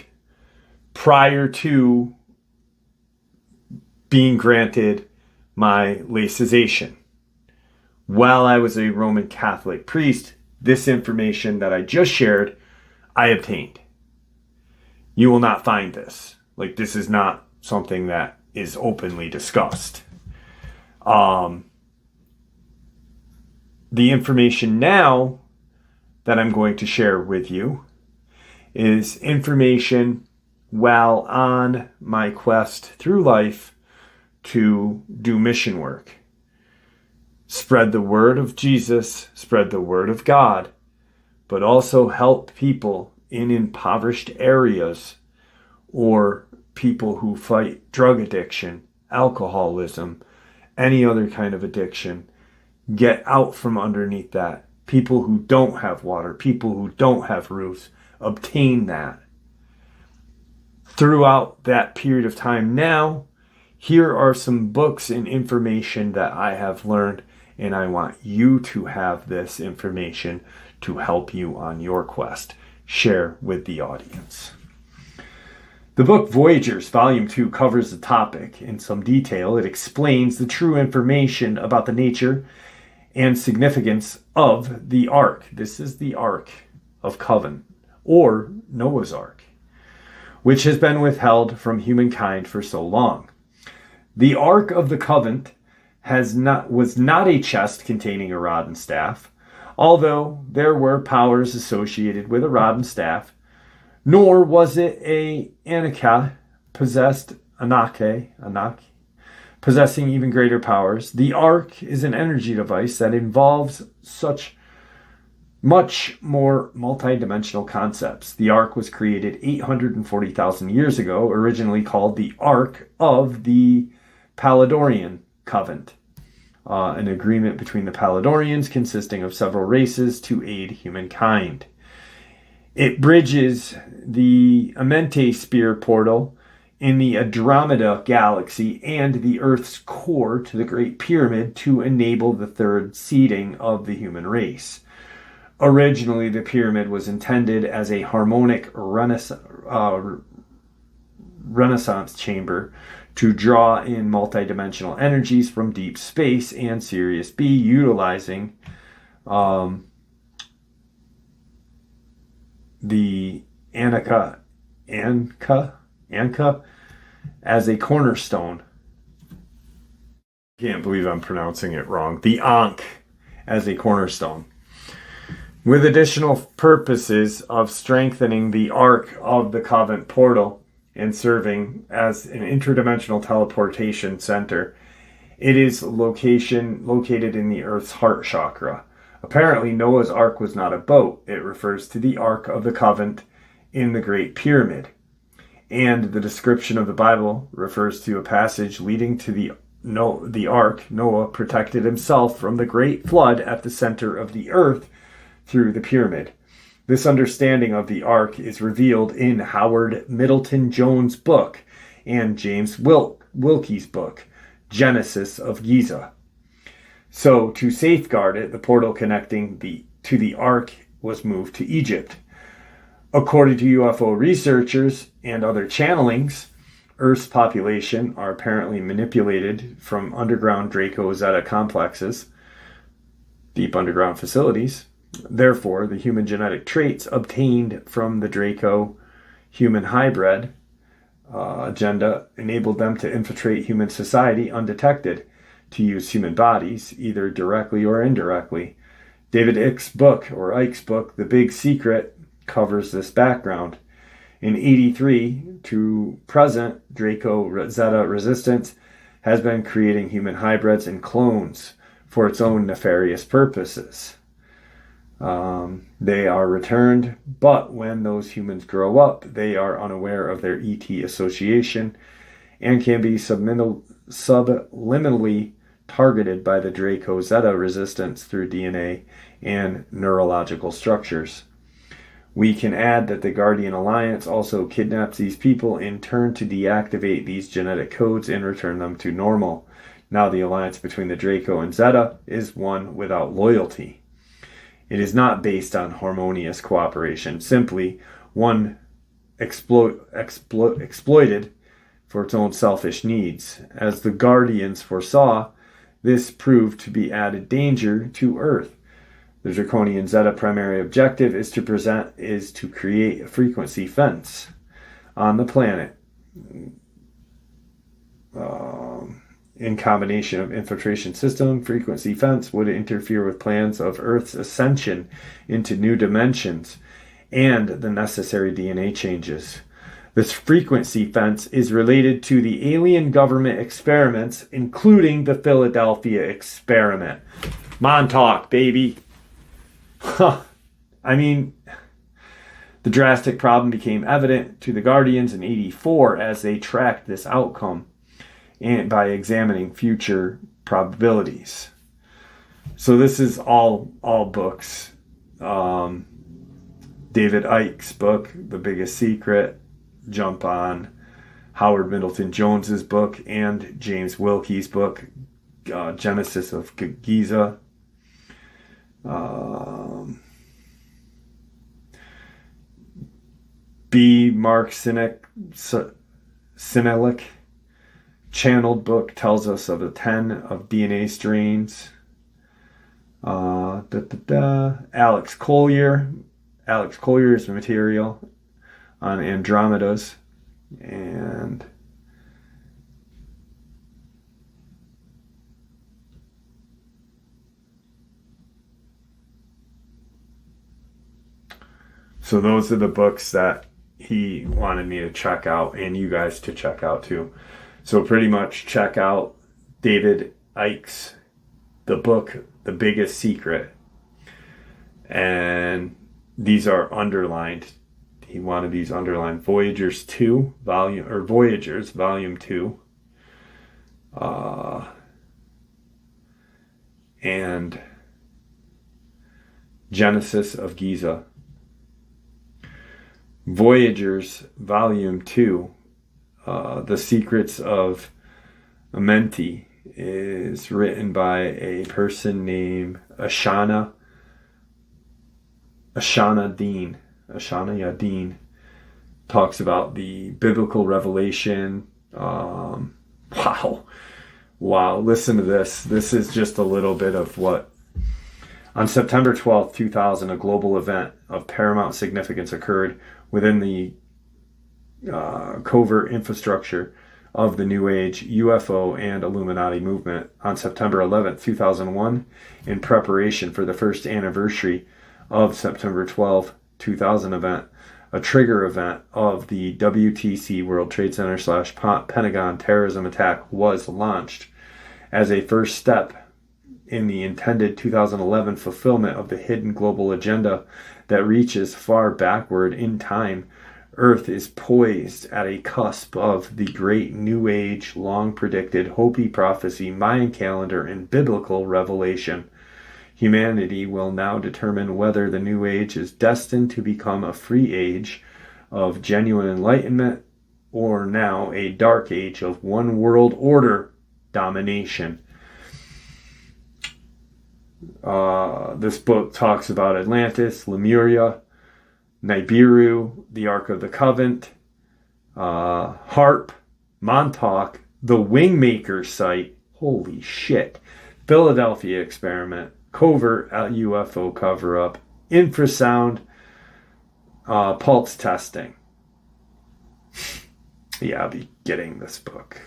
prior to being granted my laicization. While I was a Roman Catholic priest, this information that I just shared, I obtained. You will not find this. Like, this is not something that is openly discussed. The information now that I'm going to share with you is information while on my quest through life to do mission work. Spread the word of Jesus, spread the word of God, but also help people in impoverished areas or people who fight drug addiction, alcoholism, any other kind of addiction. Get out from underneath that. People who don't have water, people who don't have roofs, obtain that. Throughout that period of time now, here are some books and information that I have learned, and I want you to have this information to help you on your quest. Share with the audience. The book Voyagers, Volume 2, covers the topic in some detail. It explains the true information about the nature and significance of the Ark. This is the Ark of Covenant, or Noah's Ark, which has been withheld from humankind for so long. The Ark of the Covenant was not a chest containing a rod and staff, although there were powers associated with a rod and staff, nor was it a Anak possessing even greater powers. The Ark is an energy device that involves such much more multidimensional concepts. The Ark was created 840,000 years ago, originally called the Ark of the Paladorian Covenant, an agreement between the Paladorians consisting of several races to aid humankind. It bridges the Amenti Sphere portal in the Andromeda galaxy and the Earth's core to the Great Pyramid to enable the third seeding of the human race. Originally, the pyramid was intended as a harmonic renaissance chamber to draw in multidimensional energies from deep space and Sirius B, utilizing the Anka as a cornerstone. Can't believe I'm pronouncing it wrong. The Ankh as a cornerstone, with additional purposes of strengthening the Ark of the Covenant portal and serving as an interdimensional teleportation center. It is located in the Earth's heart chakra. Apparently, Noah's Ark was not a boat. It refers to the Ark of the Covenant in the Great Pyramid. And the description of the Bible refers to a passage leading to the Ark. Noah protected himself from the great flood at the center of the earth through the pyramid. This understanding of the Ark is revealed in Howard Middleton Jones' book and James Wilkie's book, Genesis of Giza. So, to safeguard it, the portal connecting to the Ark was moved to Egypt. According to UFO researchers and other channelings, Earth's population are apparently manipulated from underground Draco Zeta complexes, deep underground facilities. Therefore, the human genetic traits obtained from the Draco human hybrid agenda enabled them to infiltrate human society undetected, to use human bodies, either directly or indirectly. David Icke's book, The Big Secret, covers this background. In 83 to present, Draco Zeta Resistance has been creating human hybrids and clones for its own nefarious purposes. They are returned, but when those humans grow up, they are unaware of their ET association and can be subliminally targeted by the Draco Zeta resistance through DNA and neurological structures. We can add that the Guardian Alliance also kidnaps these people in turn to deactivate these genetic codes and return them to normal. Now the alliance between the Draco and Zeta is one without loyalty. It is not based on harmonious cooperation, simply one exploited for its own selfish needs. As the Guardians foresaw, this proved to be added danger to Earth. The Draconian Zeta primary objective is to create a frequency fence on the planet. In combination of infiltration system, frequency fence would interfere with plans of Earth's ascension into new dimensions and the necessary DNA changes. This frequency fence is related to the alien government experiments, including the Philadelphia experiment. Montauk, baby. Huh. I mean, the drastic problem became evident to the Guardians in '84 as they tracked this outcome and by examining future probabilities. So this is all books. David Icke's book, The Biggest Secret. Jump on Howard Middleton Jones's book and James Wilkie's book, Genesis of Giza. B. Mark Sinelik channeled book tells us of the 10 of DNA strains. Alex Collier's material on Andromedas, and so those are the books that he wanted me to check out and you guys to check out too. So pretty much check out David Icke's the book The Biggest Secret, and these are underlined. He wanted these underlined. Voyagers Volume 2, and Genesis of Giza. Voyagers Volume 2, The Secrets of Amenti, is written by a person named Ashana Yadin. Talks about the biblical revelation. Wow. Listen to this. This is just a little bit of what. On September 12th, 2000, a global event of paramount significance occurred within the covert infrastructure of the New Age, UFO, and Illuminati movement. On September 11th, 2001, in preparation for the first anniversary of September 12th, 2000 event, a trigger event of the WTC World Trade Center / Pentagon terrorism attack was launched as a first step in the intended 2011 fulfillment of the hidden global agenda that reaches far backward in time. Earth is poised at a cusp of the great New Age, long-predicted Hopi prophecy, Mayan calendar, and biblical revelation. Humanity will now determine whether the New Age is destined to become a free age of genuine enlightenment or now a dark age of one world order domination. This book talks about Atlantis, Lemuria, Nibiru, the Ark of the Covenant, Harp, Montauk, the Wingmaker site, holy shit, Philadelphia experiment, covert UFO cover-up, infrasound, pulse testing. Yeah, I'll be getting this book.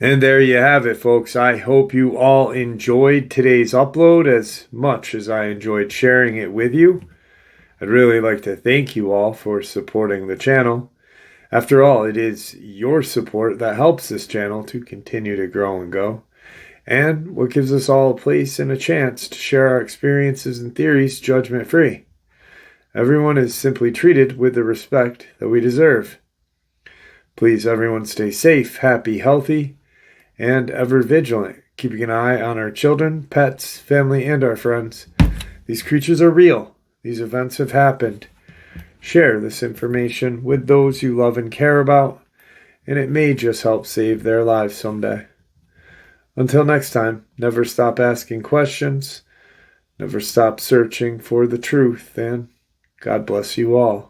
And there you have it, folks. I hope you all enjoyed today's upload as much as I enjoyed sharing it with you. I'd really like to thank you all for supporting the channel. After all, it is your support that helps this channel to continue to grow and go, and what gives us all a place and a chance to share our experiences and theories judgment-free. Everyone is simply treated with the respect that we deserve. Please, everyone, stay safe, happy, healthy, and ever vigilant, keeping an eye on our children, pets, family, and our friends. These creatures are real. These events have happened. Share this information with those you love and care about, and it may just help save their lives someday. Until next time, never stop asking questions, Never stop searching for the truth, and God bless you all.